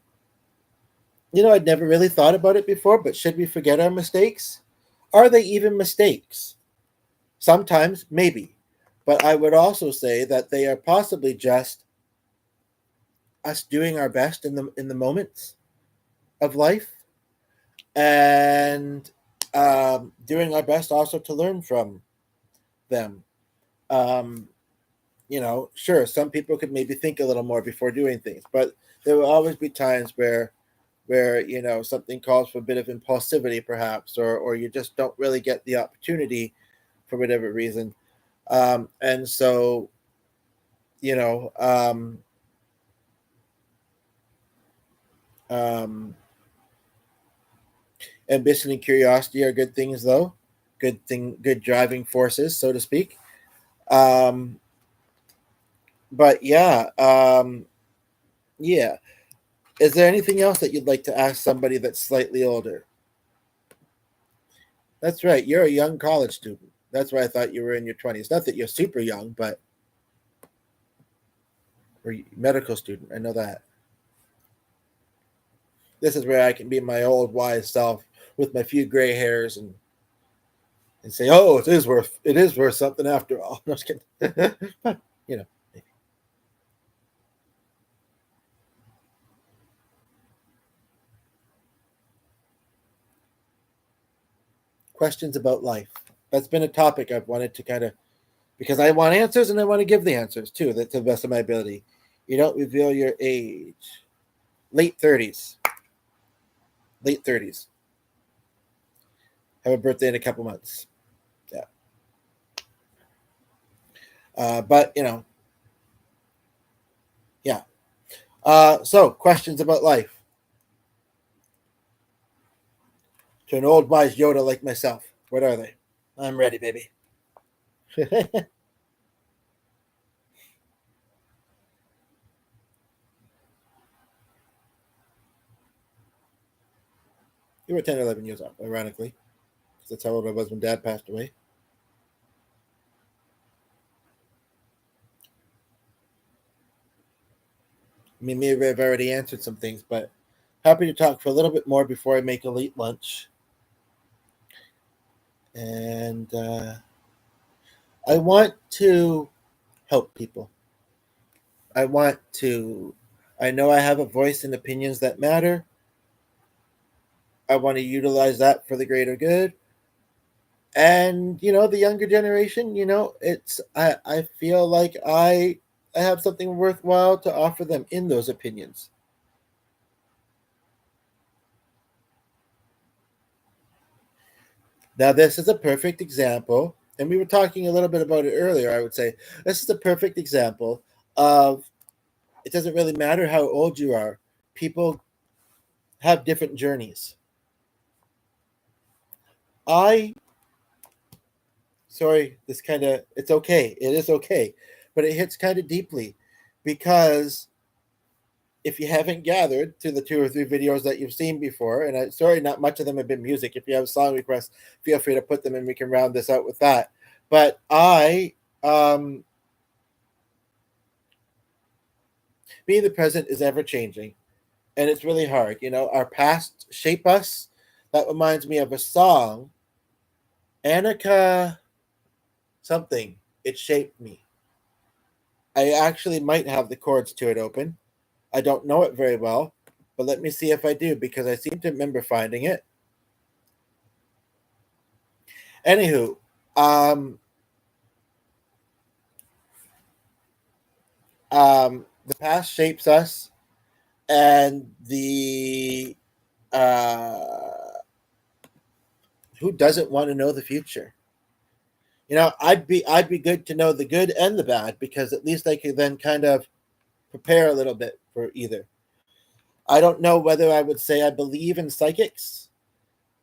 Speaker 1: I'd never really thought about it before, but should we forget our mistakes? Are they even mistakes? Sometimes, maybe. But I would also say that they are possibly just us doing our best in the moments of life, and doing our best also to learn from them. Um, sure, some people could maybe think a little more before doing things, but there will always be times where something calls for a bit of impulsivity, perhaps, or you just don't really get the opportunity for whatever reason. And so, you know, um, Um, ambition and curiosity are good things, though. Good driving forces, so to speak. Um, but yeah. Is there anything else that you'd like to ask somebody that's slightly older? That's right. You're a young college student. That's why I thought you were in your 20s. Not that you're super young, but or medical student. I know that. This is where I can be my old wise self with my few gray hairs and say, "Oh, it is worth something after all." No, just kidding. But, you know, maybe. Questions about life. That's been a topic I've wanted to kind of because I want answers and I want to give the answers too, that to the best of my ability. You don't reveal your age. Late 30s. Late 30s. Have a birthday in a couple months. Yeah. But yeah. So questions about life to an old wise Yoda like myself. What are they? I'm ready, baby. You were 10 or 11 years old, ironically, because that's how old I was when Dad passed away. I mean, maybe I've already answered some things, but happy to talk for a little bit more before I make a late lunch. And I want to help people. I want to. I know I have a voice and opinions that matter. I want to utilize that for the greater good. And the younger generation, it's I feel like I have something worthwhile to offer them in those opinions. Now, this is a perfect example, and we were talking a little bit about it earlier. I would say this is a perfect example of it doesn't really matter how old you are. People have different journeys. I Sorry, this kind of it's okay. It is okay, but it hits kind of deeply because if you haven't gathered to the two or three videos that you've seen before, and sorry, not much of them have been music. If you have song requests, feel free to put them in. We can round this out with that. But um, being the present is ever changing, and it's really hard. Our past shape us. That reminds me of a song, Annika something. It shaped me. I actually might have the chords to it open. I don't know it very well, but let me see if I do because I seem to remember finding it. Anywho, um, the past shapes us, and the uh, who doesn't want to know the future? I'd be good to know the good and the bad because at least I could then kind of prepare a little bit for either. I don't know whether I would say I believe in psychics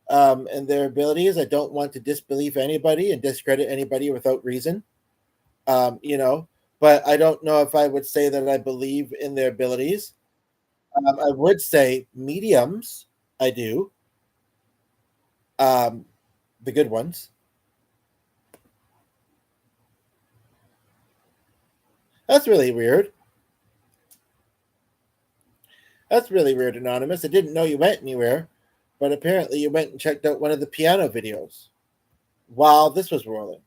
Speaker 1: and their abilities. I don't want to disbelieve anybody and discredit anybody without reason. Um, you know, but I don't know if I would say that I believe in their abilities. I would say mediums. I do. Um, the good ones. That's really weird. That's really weird, Anonymous. I didn't know you went anywhere, but apparently you went and checked out one of the piano videos while this was rolling.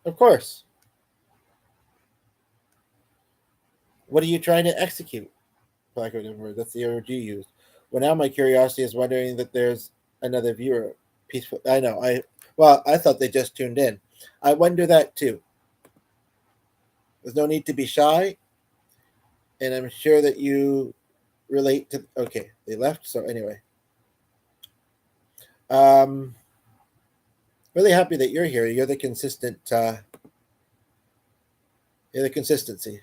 Speaker 1: Of course. What are you trying to execute? Lack of a different word. That's the word you used. Well, now my curiosity is wondering that there's another viewer. Peaceful. I know. I thought they just tuned in. I wonder that too. There's no need to be shy, and I'm sure that you relate to. Okay, they left. So anyway, um, really happy that you're here. You're the consistent. You're the consistency.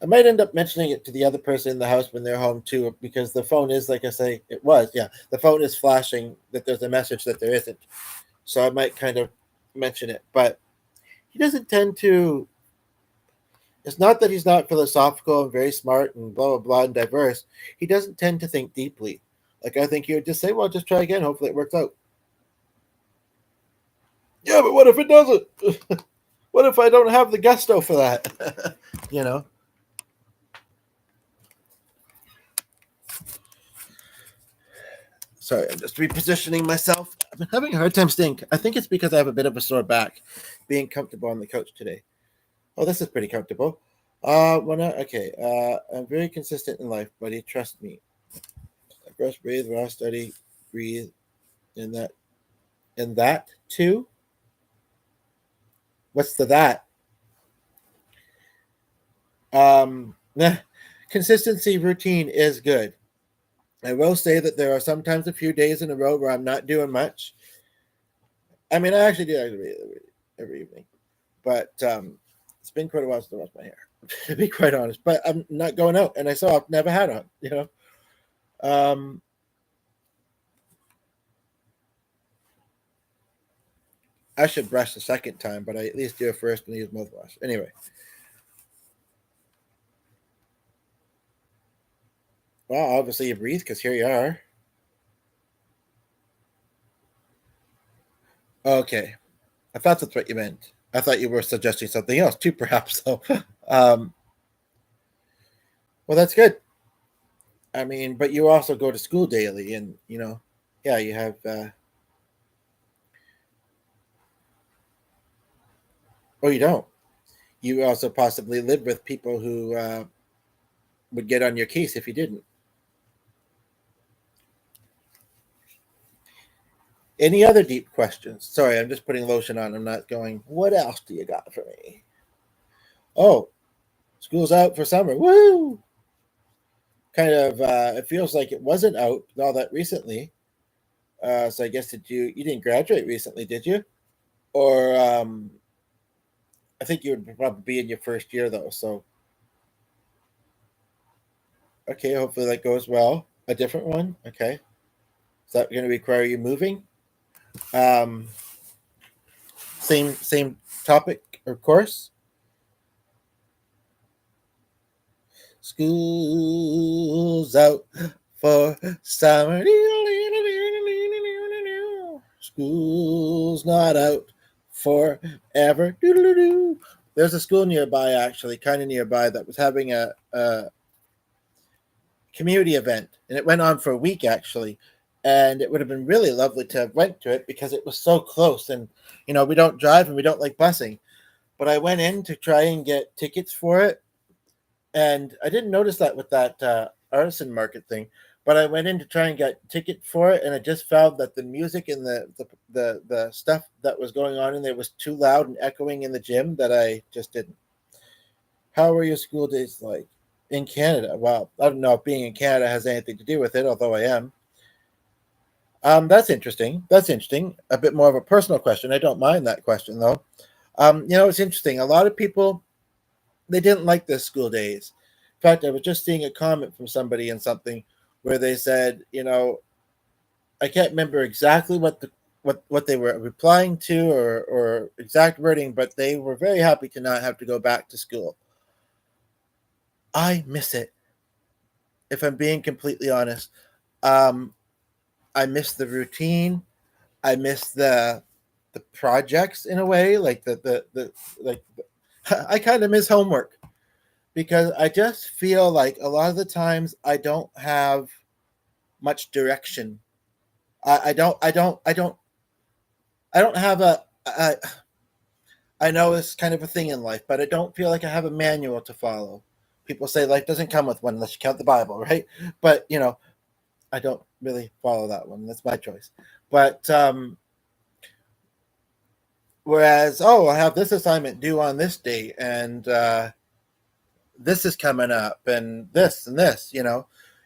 Speaker 1: I might end up mentioning it to the other person in the house when they're home too, because the phone is, like I say, the phone is flashing that there's a message that there isn't. So I might kind of mention it, but he doesn't tend to. It's not that he's not philosophical and very smart and blah blah blah and diverse. He doesn't tend to think deeply. Like I think he would just say, "Well, just try again. Hopefully, it works out." Yeah, but what if it doesn't? What if I don't have the gusto for that? you know. Sorry, I'm just repositioning myself. I've been having a hard time staying. I think it's because I have a bit of a sore back, being comfortable on the couch today. Oh, this is pretty comfortable. Okay. I'm very consistent in life, buddy. Trust me. I brush, breathe, raw, study, breathe, and that too. What's the that? Nah, consistency routine is good. I will say that there are sometimes a few days in a row where I'm not doing much. I mean, I actually do every evening, but it's been quite a while since I washed my hair, to be quite honest. But I'm not going out, and I saw I've never had on. Um, I should brush the second time, but I at least do it first and use mouthwash. Anyway. Well, obviously you breathe because here you are. Okay. I thought that's what you meant. I thought you were suggesting something else too, perhaps. So, um, well, that's good. I mean, but you also go to school daily, and yeah, you have. Oh, you don't. You also possibly live with people who would get on your case if you didn't. Any other deep questions? Sorry, I'm just putting lotion on. I'm not going. What else do you got for me? Oh, school's out for summer. Woo! Kind of. It feels like it wasn't out all that recently. So I guess you didn't graduate recently, did you? Or I think you would probably be in your first year though. So okay, hopefully that goes well. A different one, okay. Is that going to require you moving? Um, same topic or course. School's out for summer. School's not out forever. There's a school nearby, actually, kind of nearby, that was having a community event, and it went on for a week actually. And it would have been really lovely to have went to it because it was so close. And we don't drive and we don't like busing, but I went in to try and get tickets for it, and I didn't notice that with that artisan market thing. But I went in to try and get ticket for it, and I just found that the music and the stuff that was going on in there was too loud and echoing in the gym that I just didn't. How were your school days like in Canada? Well, I don't know if being in Canada has anything to do with it, although I am. That's interesting. That's interesting. A bit more of a personal question. I don't mind that question though. It's interesting. A lot of people, they didn't like their school days. In fact, I was just seeing a comment from somebody in something where they said, I can't remember exactly what they were replying to or exact wording, but they were very happy to not have to go back to school. I miss it, if I'm being completely honest. Um, I miss the routine. I miss the projects in a way, like the like. I kind of miss homework because I just feel like a lot of the times I don't have much direction. I don't have a. I know it's kind of a thing in life, but I don't feel like I have a manual to follow. People say life doesn't come with one unless you count the Bible, right? But I don't really follow that one. That's my choice. But whereas, oh, I have this assignment due on this date, and this is coming up, and this and this.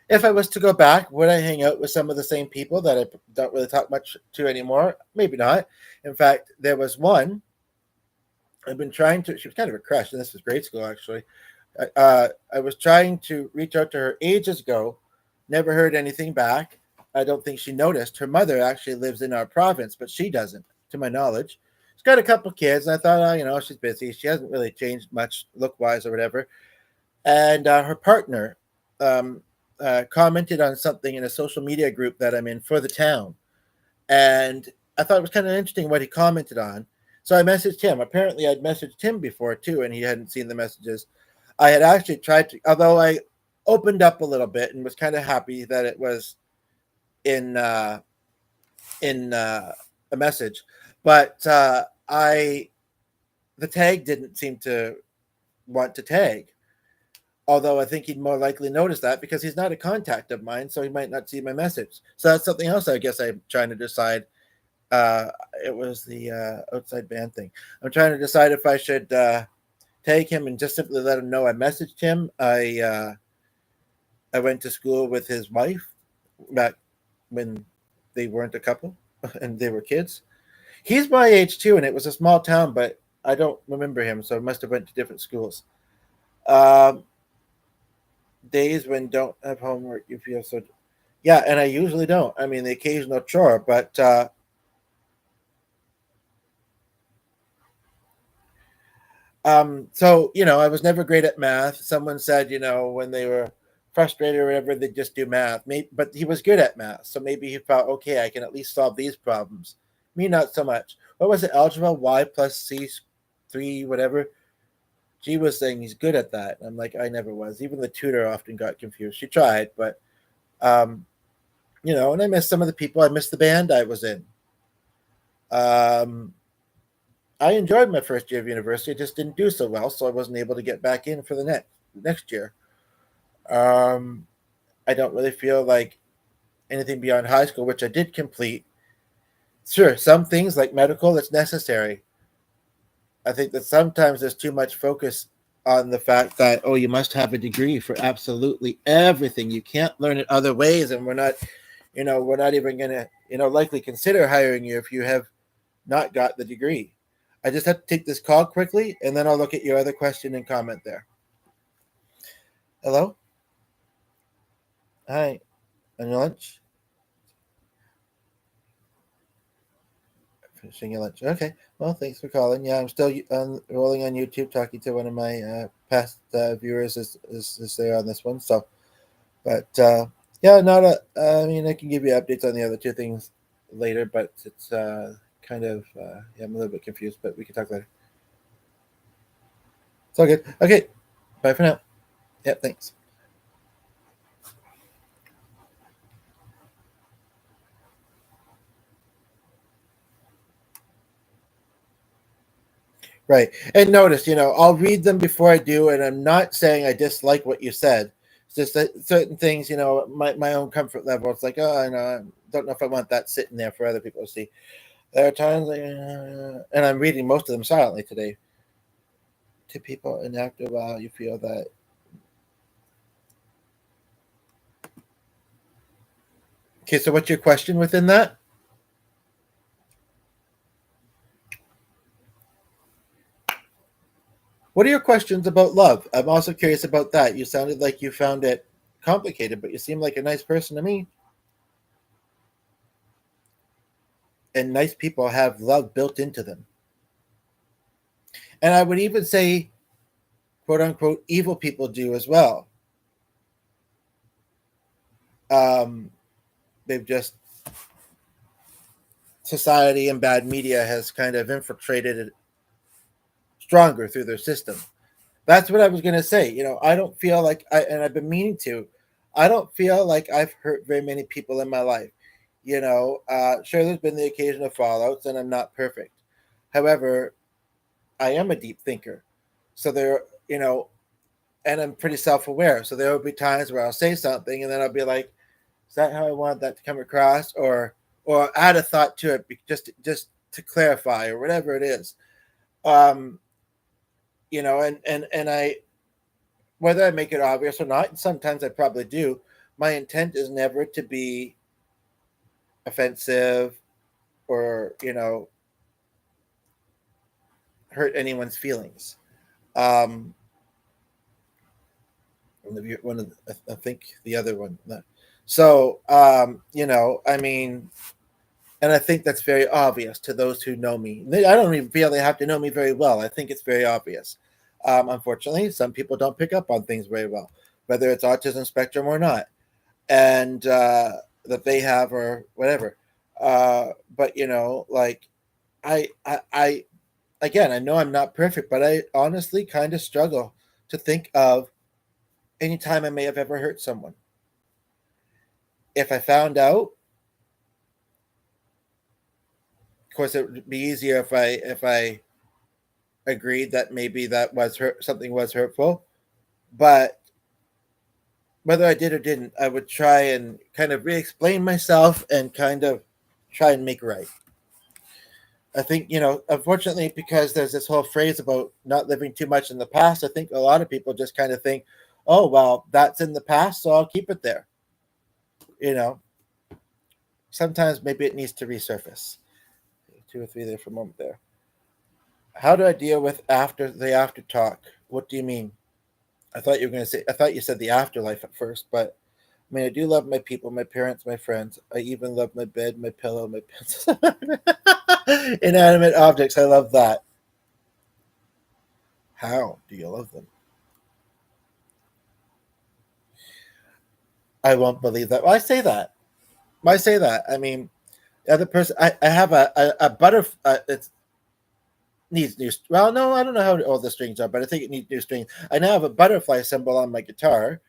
Speaker 1: If I was to go back, would I hang out with some of the same people that I don't really talk much to anymore? Maybe not. In fact, there was one I've been trying to. She was kind of a crush, and this was grade school actually. I was trying to reach out to her ages ago, never heard anything back. I don't think she noticed. Her mother actually lives in our province, but she doesn't, to my knowledge. She's got a couple kids, and I thought, she's busy. She hasn't really changed much look wise or whatever. And her partner um, commented on something in a social media group that I'm in for the town, and I thought it was kind of interesting what he commented on. So I messaged him. Apparently, I'd messaged him before too, and he hadn't seen the messages. I had actually tried to, although I opened up a little bit and was kind of happy that it was in a message, but I the tag didn't seem to want to tag. Although I think he'd more likely notice that because he's not a contact of mine, so he might not see my message. So that's something else I guess I'm trying to decide. Uh, it was the outside band thing. I'm trying to decide if I should tag him and just simply let him know I messaged him. I went to school with his wife back when they weren't a couple and they were kids. He's my age too, and it was a small town, but I don't remember him, so I must have went to different schools. Um, Days when don't have homework, you feel so. Yeah, and I usually don't. I mean, the occasional chore, but so I was never great at math. Someone said, when they were frustrated or whatever, they just do math. Maybe, but he was good at math, so maybe he felt, okay, I can at least solve these problems. Me, not so much. What was it? Algebra, y plus c three, whatever. She was saying he's good at that. I'm like, I never was. Even the tutor often got confused. She tried, but um, and I missed some of the people. I missed the band I was in. Um, I enjoyed my first year of university. I just didn't do so well, so I wasn't able to get back in for the next year. Um, I don't really feel like anything beyond high school, which I did complete. Sure, some things like medical that's necessary. I think that sometimes there's too much focus on the fact that you must have a degree for absolutely everything. You can't learn it other ways, and we're not even gonna likely consider hiring you if you have not got the degree. I just have to take this call quickly, and then I'll look at your other question and comment there. Hello? Hi. On your lunch? Finishing your lunch. Okay. Well, thanks for calling. Yeah, I'm still rolling on YouTube, talking to one of my past viewers as they're on this one. So, but yeah, not a. I mean, I can give you updates on the other two things later, but it's kind of yeah, I'm a little bit confused, but we can talk later. It's all good. Okay. Bye for now. Yeah. Thanks. Right. And notice, I'll read them before I do, and I'm not saying I dislike what you said. It's just that certain things, my own comfort level, it's like, oh, I don't know if I want that sitting there for other people to see. There are times, and I'm reading most of them silently today. To people, and after a while, you feel that. Okay, so what's your question within that? What are your questions about love? I'm also curious about that. You sounded like you found it complicated, but you seem like a nice person to me. And nice people have love built into them. And I would even say, quote unquote, evil people do as well. Um, they've just, society and bad media has kind of infiltrated it stronger through their system. That's what I was going to say. I don't feel like and I've been meaning to, I don't feel like I've hurt very many people in my life. Sure, there's been the occasional fallouts, and I'm not perfect. However, I am a deep thinker. So and I'm pretty self aware. So there will be times where I'll say something, and then I'll be like, is that how I want that to come across? Or add a thought to it just to clarify or whatever it is. Um, and I, whether I make it obvious or not, and sometimes I probably do, my intent is never to be offensive or, hurt anyone's feelings. Um, one of I think the other one. So I mean, and I think that's very obvious to those who know me. I don't even feel they have to know me very well. I think it's very obvious. Unfortunately, some people don't pick up on things very well, whether it's autism spectrum or not, and that they have or whatever. But like I again, I know I'm not perfect, but I honestly kind of struggle to think of any time I may have ever hurt someone. If I found out, of course, it would be easier if I agreed that maybe that was something was hurtful. But whether I did or didn't, I would try and kind of re-explain myself and kind of try and make right. I think, unfortunately, because there's this whole phrase about not living too much in the past, I think a lot of people just kind of think, oh, well, that's in the past, so I'll keep it there. You know, sometimes maybe it needs to resurface. 2 or 3 there for a moment there. How do I deal with the after talk? What do you mean? I thought you were going to say, I thought you said the afterlife at first, but I mean, I do love my people, my parents, my friends. I even love my bed, my pillow, my pencil. Inanimate objects. I love that. How do you love them? I won't believe that. Well, I say that. Why say that? I mean, the other person, I have a butterfly. It needs new. Well, no, I don't know how old the strings are, but I think it needs new strings. I now have a butterfly symbol on my guitar.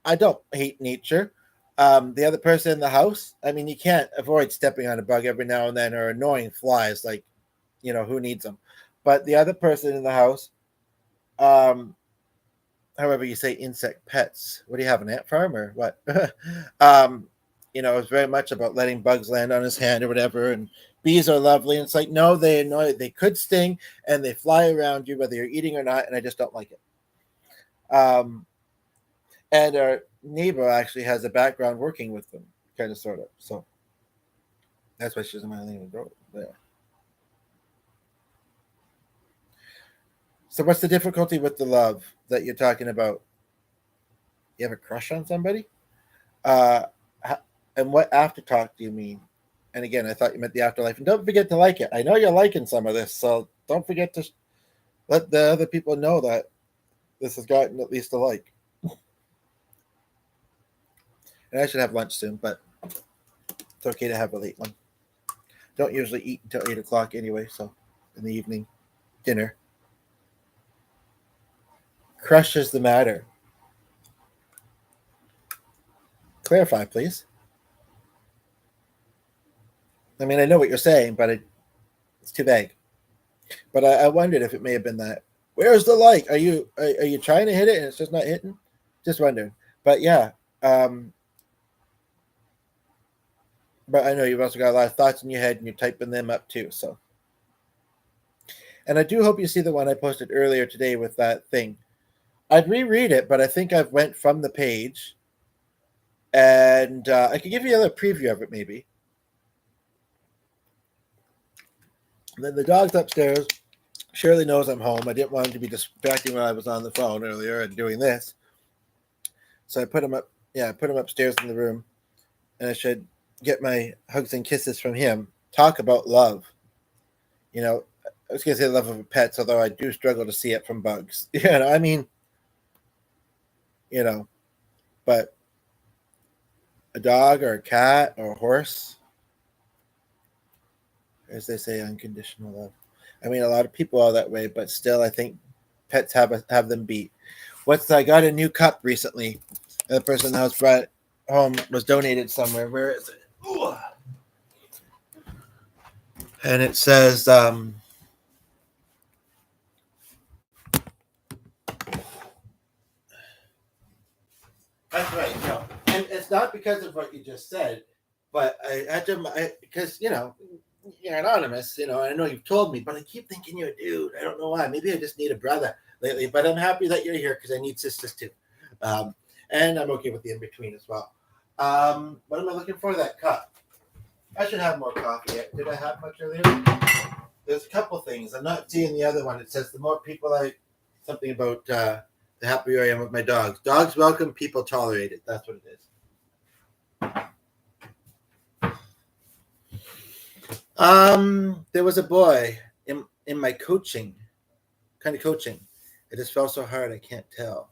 Speaker 1: I don't hate nature. The other person in the house, I mean, you can't avoid stepping on a bug every now and then or annoying flies. Like, who needs them? But the other person in the house, um, however you say insect pets. What do you have, an ant farm or what? It's very much about letting bugs land on his hand or whatever. And bees are lovely. And it's like, no, they annoy. They could sting and they fly around you whether you're eating or not. And I just don't like it. And our neighbor actually has a background working with them, kind of, sort of. So that's why she doesn't mind leaving go there. So what's the difficulty with the love that you're talking about? You have a crush on somebody? Uh, and what after talk do you mean? And again, I thought you meant the afterlife. And don't forget to like it. I know you're liking some of this, so don't forget to let the other people know that this has gotten at least a like. And I should have lunch soon, but it's okay to have a late one. Don't usually eat until 8 o'clock anyway, so in the evening, dinner. Crush is the matter. Clarify, please. I mean, I know what you're saying, but it's too vague. But I wondered if it may have been that. Where's the like? Are you trying to hit it and it's just not hitting? Just wondering. But yeah, but I know you've also got a lot of thoughts in your head and you're typing them up too. So, and I do hope you see the one I posted earlier today with that thing. I'd reread it, but I think I've went from the page, and I could give you a preview of it maybe. And then the dog's upstairs. Shirley knows I'm home. I didn't want him to be distracting when I was on the phone earlier and doing this. So I put him up. Yeah, I put him upstairs in the room, and I should get my hugs and kisses from him. Talk about love. I was going to say love of pets, although I do struggle to see it from bugs. I mean, but a dog or a cat or a horse, as they say, unconditional love. I mean, a lot of people are that way, but still, I think pets have them beat. I got a new cup recently. The person in the house brought it home, was donated somewhere. Where is it? Ooh. And it says, that's right. No, and it's not because of what you just said, but I had to, because you're anonymous. I know you've told me, but I keep thinking you're a dude. I don't know why. Maybe I just need a brother lately, but I'm happy that you're here because I need sisters too. And I'm okay with the in between as well. What am I looking for? That cup. I should have more coffee. Did I have much earlier? There's a couple things. I'm not seeing the other one. It says the more people something about the happier I am with my dogs. Dogs welcome, people tolerate it. That's what it is. There was a boy in my coaching, kind of coaching. It just felt so hard. I can't tell.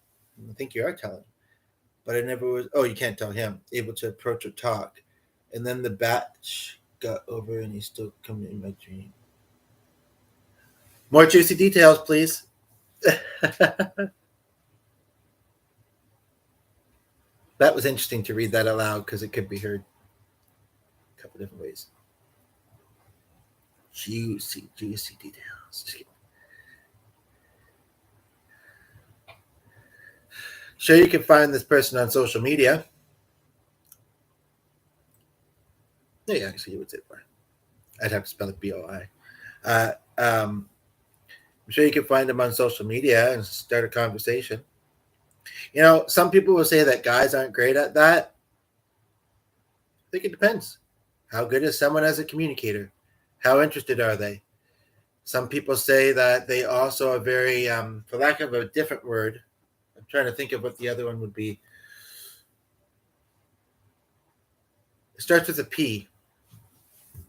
Speaker 1: I think you are telling, but I never was. Oh, you can't tell him. Able to approach or talk, and then the batch got over, and he's still coming in my dream. More juicy details, please. That was interesting to read that aloud because it could be heard a couple different ways. Juicy details. Just kidding. Sure, you can find this person on social media. Yeah, actually, you would say Brian. I'd have to spell it B-O-I. I'm sure you can find him on social media and start a conversation. You know, some people will say that guys aren't great at that. I think it depends. How good is someone as a communicator? How interested are they? Some people say that they also are very, for lack of a different word, I'm trying to think of what the other one would be. It starts with a P.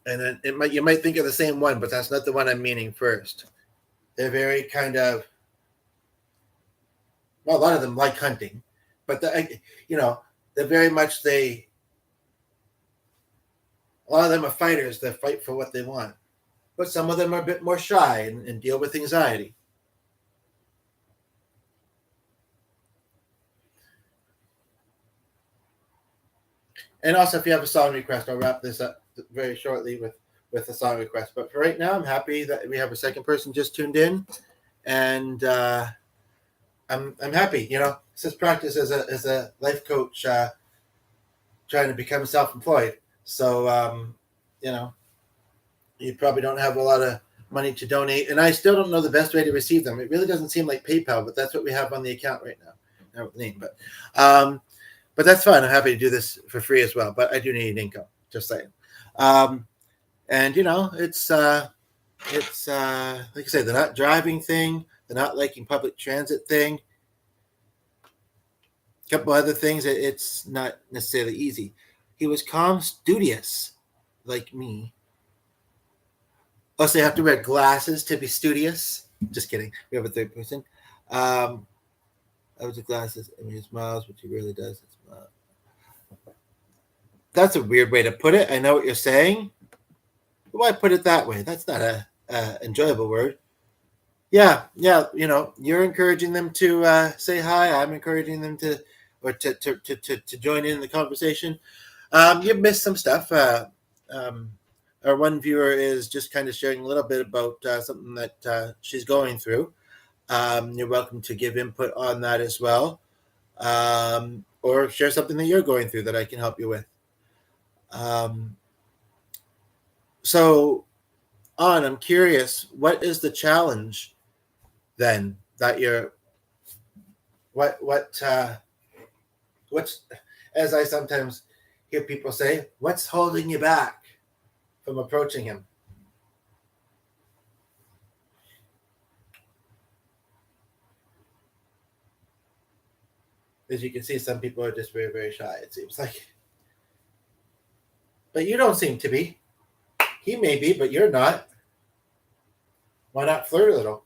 Speaker 1: And then you might think of the same one, but that's not the one I'm meaning first. They're very kind of, well, a lot of them like hunting, but they're very much a lot of them are fighters that fight for what they want, but some of them are a bit more shy and deal with anxiety. And also, if you have a song request, I'll wrap this up very shortly with a song request. But for right now, I'm happy that we have a second person just tuned in, and I'm happy. You know, this is practice as a life coach, trying to become self-employed. So you probably don't have a lot of money to donate, and I still don't know the best way to receive them. It really doesn't seem like PayPal, but that's what we have on the account right now. I don't name, but that's fine. I'm happy to do this for free as well. But I do need an income, just saying. And it's like I say, the not driving thing, the not liking public transit thing, a couple other things. It's not necessarily easy. He was calm, studious, like me. Also, you have to wear glasses to be studious. Just kidding. We have a third person. I was the glasses and he smiles, which he really does. That's a weird way to put it. I know what you're saying. But why put it that way? That's not a enjoyable word. Yeah. You're encouraging them to say hi. I'm encouraging them to join in the conversation. You've missed some stuff. Our one viewer is just kind of sharing a little bit about something that she's going through. You're welcome to give input on that as well, or share something that you're going through that I can help you with. So, I'm curious, what is the challenge then that what's, as I sometimes hear people say, what's holding you back from approaching him? As you can see, some people are just very, very shy, it seems like. But you don't seem to be. He may be, but you're not. Why not flirt a little?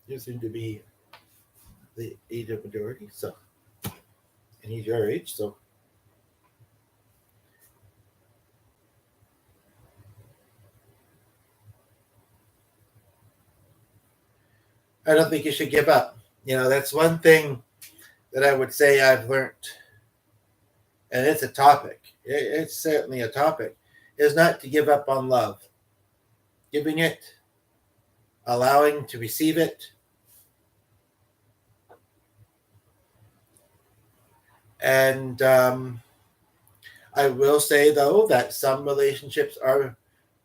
Speaker 1: You seem to be the age of majority, so, and he's your age, so. I don't think you should give up. That's one thing that I would say I've learned, and it's a topic. It's certainly a topic, is not to give up on love. Giving it, allowing to receive it, and I will say, though, that some relationships are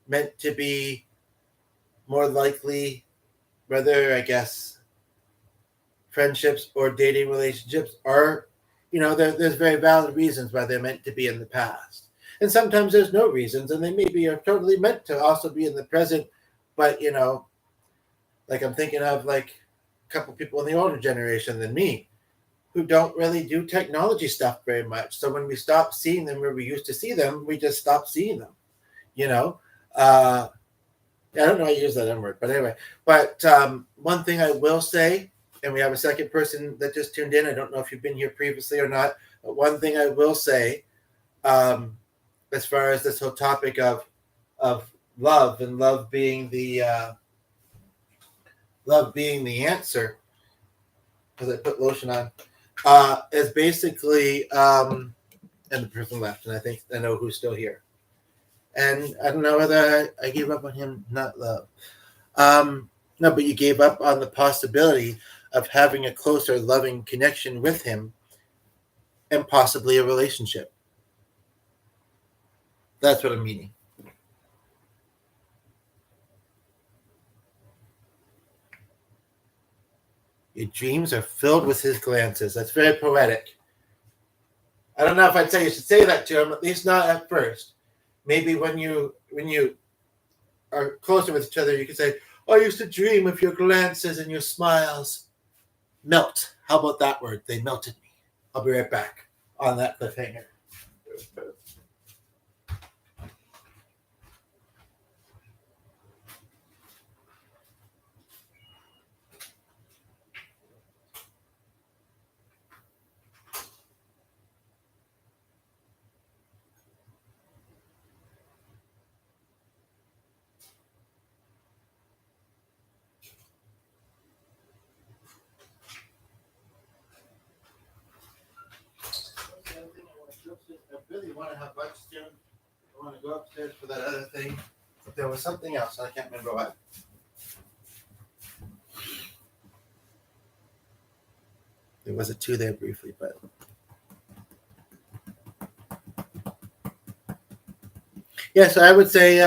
Speaker 1: meant to be more likely, whether, I guess, friendships or dating relationships are, there's very valid reasons why they're meant to be in the past. And sometimes there's no reasons, and they maybe are totally meant to also be in the present. But, like Like I'm thinking of like a couple people in the older generation than me who don't really do technology stuff very much. So when we stop seeing them where we used to see them, we just stop seeing them. You know, uh, I don't know. I use that N word, but anyway. But one thing I will say, and we have a second person that just tuned in. I don't know if you've been here previously or not, but one thing I will say, as far as this whole topic of love and love being the answer, because I put lotion on, is basically, and the person left, and I think I know who's still here. And I don't know whether I gave up on him, not love. No, but you gave up on the possibility of having a closer, loving connection with him and possibly a relationship. That's what I'm meaning. Your dreams are filled with his glances. That's very poetic. I don't know if I'd say you should say that to him, at least not at first. Maybe when you are closer with each other, you can say, "Oh, I used to dream of your glances and your smiles." Melt. How about that word? They melted me. I'll be right back on that cliffhanger. I really want to have lunch soon. I want to go upstairs for that other thing. But there was something else. I can't remember what. There was a two there briefly, but yeah. So I would say,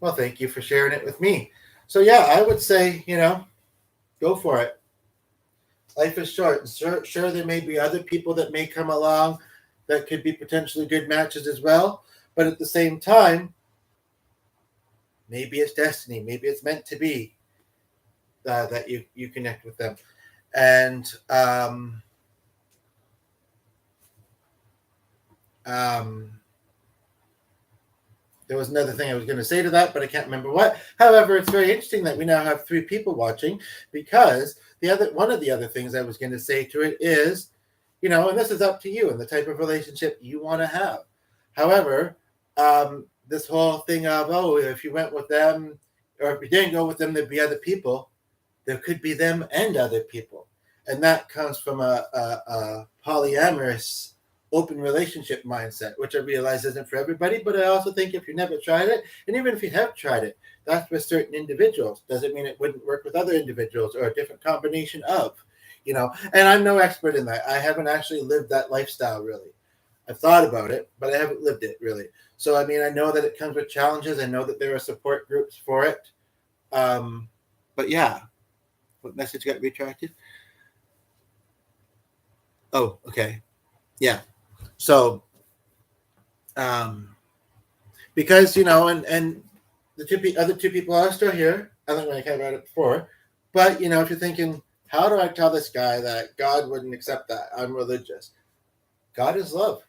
Speaker 1: well, thank you for sharing it with me. So yeah, I would say, go for it. Life is short. Sure, there may be other people that may come along that could be potentially good matches as well. But at the same time, maybe it's destiny. Maybe it's meant to be that you connect with them. And there was another thing I was going to say to that, but I can't remember what. However, it's very interesting that we now have 3 people watching, because one of the other things I was going to say to it is, and this is up to you and the type of relationship you want to have. However, this whole thing of, if you went with them, or if you didn't go with them, there'd be other people. There could be them and other people. And that comes from a polyamorous open relationship mindset, which I realize isn't for everybody. But I also think if you never tried it, and even if you have tried it, that's with certain individuals. Doesn't mean it wouldn't work with other individuals, or a different combination of, and I'm no expert in that. I haven't actually lived that lifestyle really. I've thought about it, but I haven't lived it really. So, I mean, I know that it comes with challenges. I know that there are support groups for it. But yeah, what message got retracted? Oh, okay. Yeah. So, because, and the other 2 people are still here. I think I kind of read it before. But, if you're thinking, how do I tell this guy that God wouldn't accept that? I'm religious. God is love.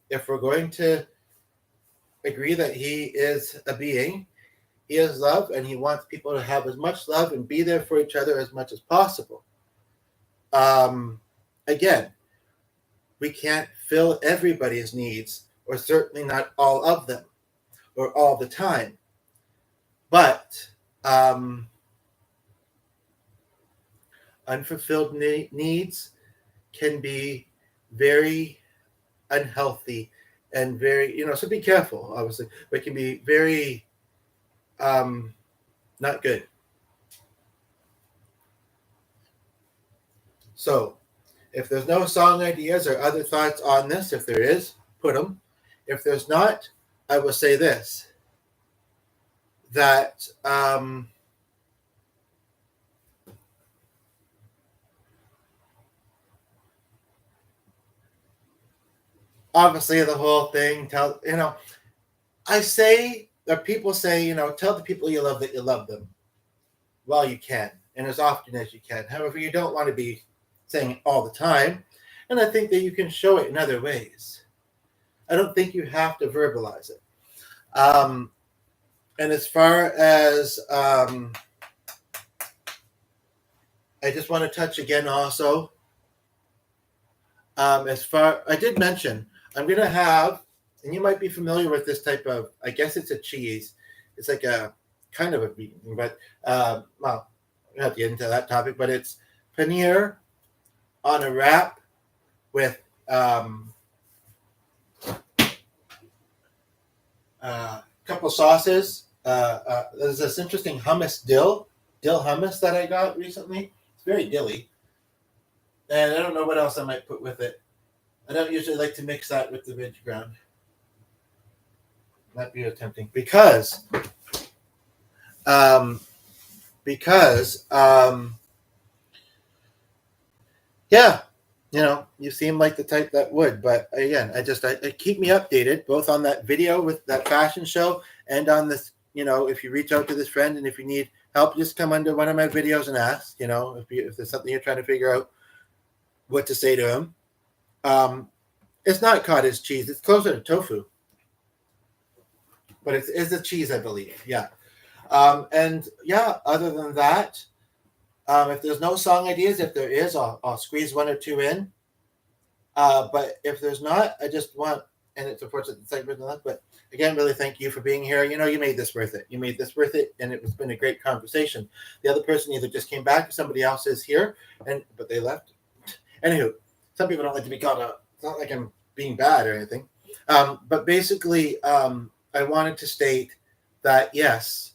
Speaker 1: If we're going to agree that he is a being, he is love, and he wants people to have as much love and be there for each other as much as possible. Again, we can't fill everybody's needs, or certainly not all of them, or all the time. But unfulfilled needs can be very unhealthy and very, so be careful, obviously, but it can be very not good. So if there's no song ideas or other thoughts on this, if there is, put them. If there's not, I will say this, that obviously the whole thing, I say that people say, tell the people you love that you love them while you can and as often as you can. However, you don't want to be saying it all the time. And I think that you can show it in other ways. I don't think you have to verbalize it. And as far as I just want to touch again also. I did mention, I'm going to have, and you might be familiar with this type of, I guess it's a cheese. It's like a kind of a bean, but, well, we don't have to get into that topic, but it's paneer on a wrap with a couple sauces. There's this interesting hummus dill hummus that I got recently. It's very dilly. And I don't know what else I might put with it. I don't usually like to mix that with the veg ground. Might be tempting because yeah, you seem like the type that would. But again, I keep me updated both on that video with that fashion show and on this. If you reach out to this friend and if you need help, just come under one of my videos and ask. If there's something you're trying to figure out what to say to him. It's not cottage cheese. It's closer to tofu. But it's a cheese, I believe. Yeah. And yeah, other than that, if there's no song ideas, if there is, I'll squeeze one or two in. But if there's not, I just want, and it's unfortunate the segment, but again, really thank you for being here. You made this worth it. You made this worth it, and it's been a great conversation. The other person either just came back or somebody else is here, but they left. Anywho, some people don't like to be called out. It's not like I'm being bad or anything. But basically, I wanted to state that, yes.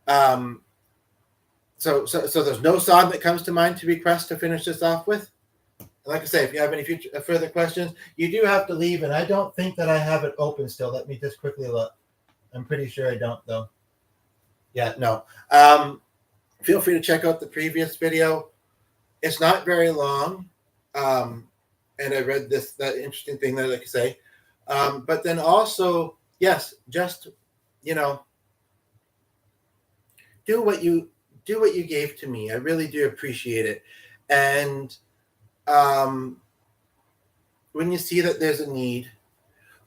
Speaker 1: So there's no song that comes to mind to request to finish this off with. Like I say, if you have any further questions, you do have to leave, and I don't think that I have it open still. Let me just quickly look. I'm pretty sure I don't, though. Yeah, no. Feel free to check out the previous video. It's not very long, and I read that interesting thing that I like to say. But then also, yes, just do what you gave to me. I really do appreciate it. And when you see that there's a need,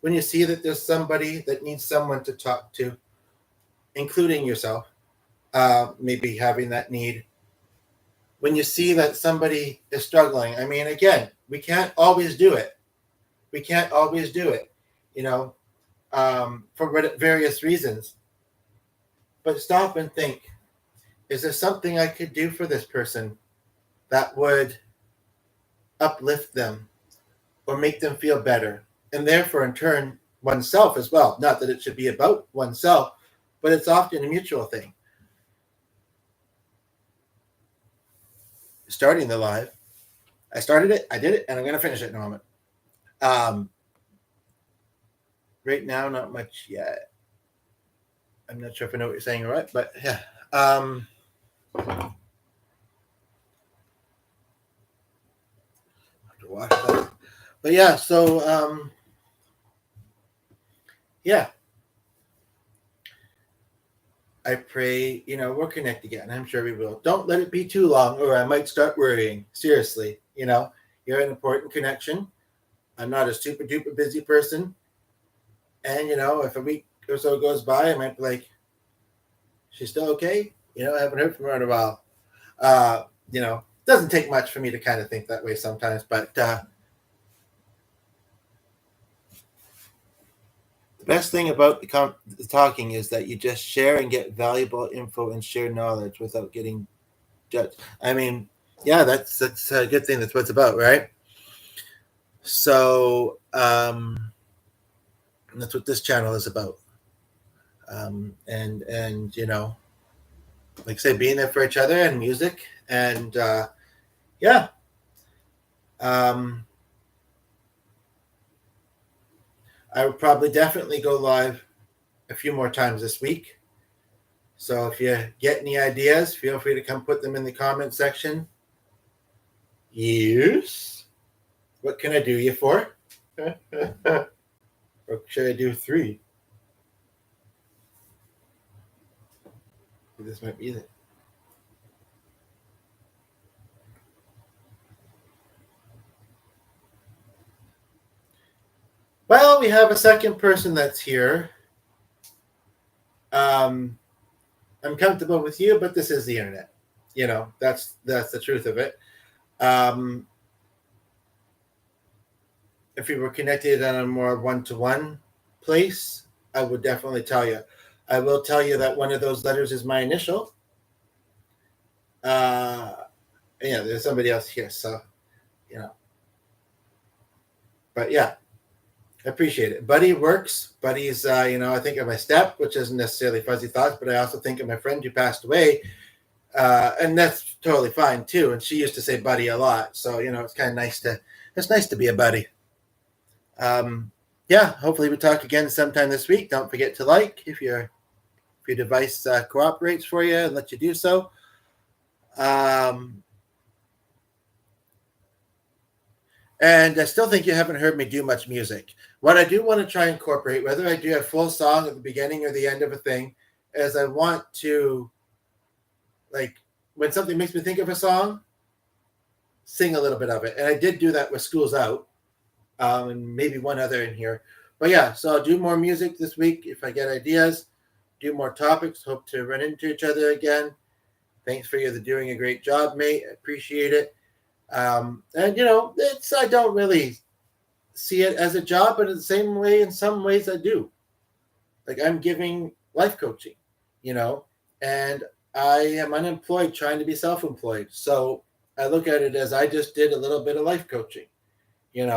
Speaker 1: when you see that there's somebody that needs someone to talk to, including yourself, maybe having that need. When you see that somebody is struggling, I mean, again, we can't always do it. For various reasons. But stop and think, is there something I could do for this person that would uplift them or make them feel better? And therefore, in turn, oneself as well. Not that it should be about oneself, but it's often a mutual thing. Starting the live. I started it, I did it, and I'm going to finish it in a moment. Right now, not much yet. I'm not sure if I know what you're saying or what, but yeah. Have to watch that. But yeah, so yeah. I pray, we'll connect again. I'm sure we will. Don't let it be too long or I might start worrying. Seriously, you're an important connection. I'm not a super duper busy person. And, if a week or so goes by, I might be like, she's still okay? I haven't heard from her in a while. Doesn't take much for me to kind of think that way sometimes, but the best thing about the talking is that you just share and get valuable info and share knowledge without getting judged. I mean, yeah, that's a good thing. That's what it's about, right? So that's what this channel is about. And like I say, being there for each other and music and yeah. I would probably definitely go live a few more times this week. So if you get any ideas, feel free to come put them in the comment section. Yes. What can I do you for? Or should I do 3? This might be it. Well, we have a second person that's here. I'm comfortable with you, but this is the internet. That's the truth of it. If we were connected on a more one-to-one place, I would definitely tell you. I will tell you that one of those letters is my initial. There's somebody else here, so But yeah, I appreciate it. Buddy works. Buddy's, I think of my step, which isn't necessarily fuzzy thoughts, but I also think of my friend who passed away, and that's totally fine too. And she used to say buddy a lot, so it's kind of nice to be a buddy. Yeah, hopefully we talk again sometime this week. Don't forget to like if your device cooperates for you and lets you do so. And I still think you haven't heard me do much music. What I do want to try and incorporate, whether I do a full song at the beginning or the end of a thing, is I want to, like, when something makes me think of a song, sing a little bit of it. And I did do that with School's Out, and maybe one other in here. But yeah, so I'll do more music this week if I get ideas, do more topics, hope to run into each other again. Thanks for you doing a great job, mate. I appreciate it. And I don't really see it as a job, but in the same way, in some ways I do. Like, I'm giving life coaching, and I am unemployed trying to be self-employed. So I look at it as I just did a little bit of life coaching, when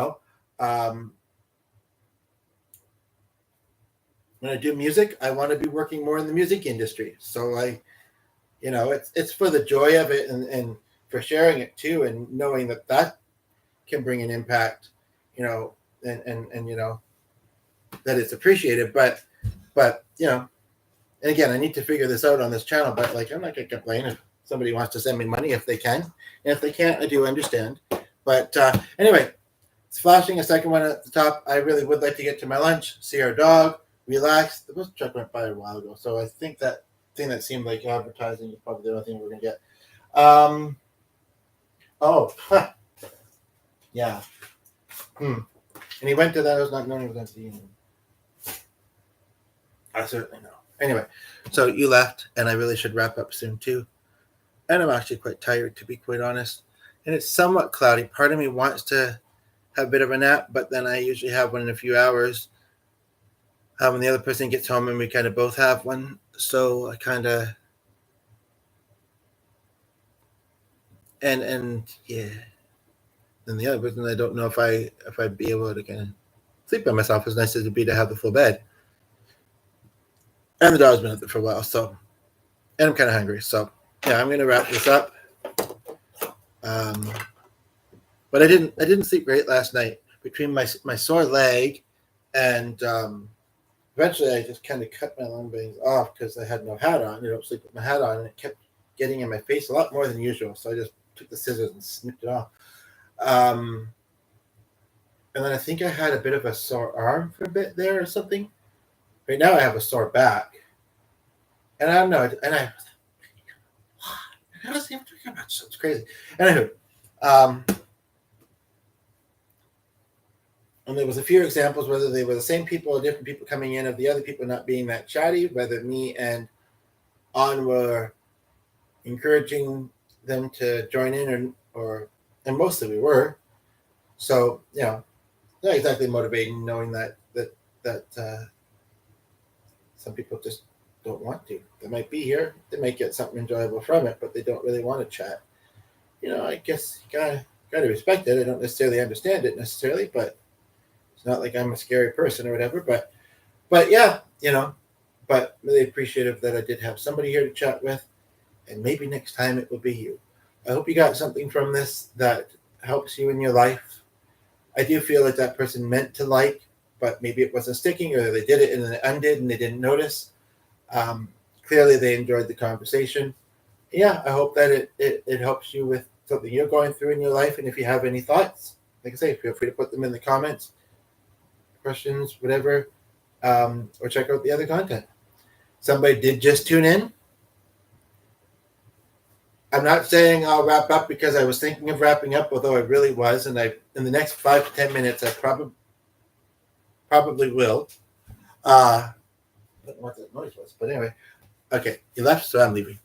Speaker 1: I do music, I want to be working more in the music industry. So it's for the joy of it and for sharing it too, and knowing that can bring an impact, and that it's appreciated. But and again, I need to figure this out on this channel. But I'm not gonna complain if somebody wants to send me money if they can, and if they can't, I do understand. But anyway, it's flashing a second one at the top. I really would like to get to my lunch, see our dog, relax. The bus truck went by a while ago, so I think that thing that seemed like advertising is probably the only thing we're gonna get. Yeah. And he went to that. I was not knowing he was going to see him. I certainly know. Anyway, so you left, and I really should wrap up soon too. And I'm actually quite tired, to be quite honest. And it's somewhat cloudy. Part of me wants to have a bit of a nap, but then I usually have one in a few hours. When the other person gets home, and we kind of both have one. So I kind of... And yeah. And the other person, I don't know if I'd be able to kind of sleep by myself, as nice as it'd be to have the full bed. And the dog's been up there for a while, so, and I'm kind of hungry, so yeah, I'm gonna wrap this up. But I didn't sleep great last night between my sore leg and eventually I just kind of cut my lung veins off because I had no hat on. I don't sleep with my hat on, and it kept getting in my face a lot more than usual. So I just took the scissors and snipped it off. And then I think I had a bit of a sore arm for a bit there or something. Right now I have a sore back. And I don't know. And I was talking about so it's crazy. Anywho, and there was a few examples, whether they were the same people or different people coming in, of the other people not being that chatty, whether me and On were encouraging them to join in and mostly we were. So, not exactly motivating, knowing that some people just don't want to. They might be here, they might get something enjoyable from it, but they don't really want to chat. I guess you gotta respect it. I don't necessarily understand it necessarily, but it's not like I'm a scary person or whatever. But yeah, but really appreciative that I did have somebody here to chat with, and maybe next time it will be you. I hope you got something from this that helps you in your life. I do feel like that person meant to like, but maybe it wasn't sticking, or they did it and then it undid and they didn't notice. Clearly they enjoyed the conversation. Yeah, I hope that it helps you with something you're going through in your life. And if you have any thoughts, like I say, feel free to put them in the comments, questions, whatever, or check out the other content. Somebody did just tune in. I'm not saying I'll wrap up because I was thinking of wrapping up, although I really was, and in the next 5 to 10 minutes, I probably will. I don't know what that noise was, but anyway. Okay, you left, so I'm leaving.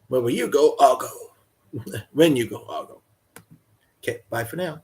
Speaker 1: Where you go, I'll go. When you go, I'll go. Okay, bye for now.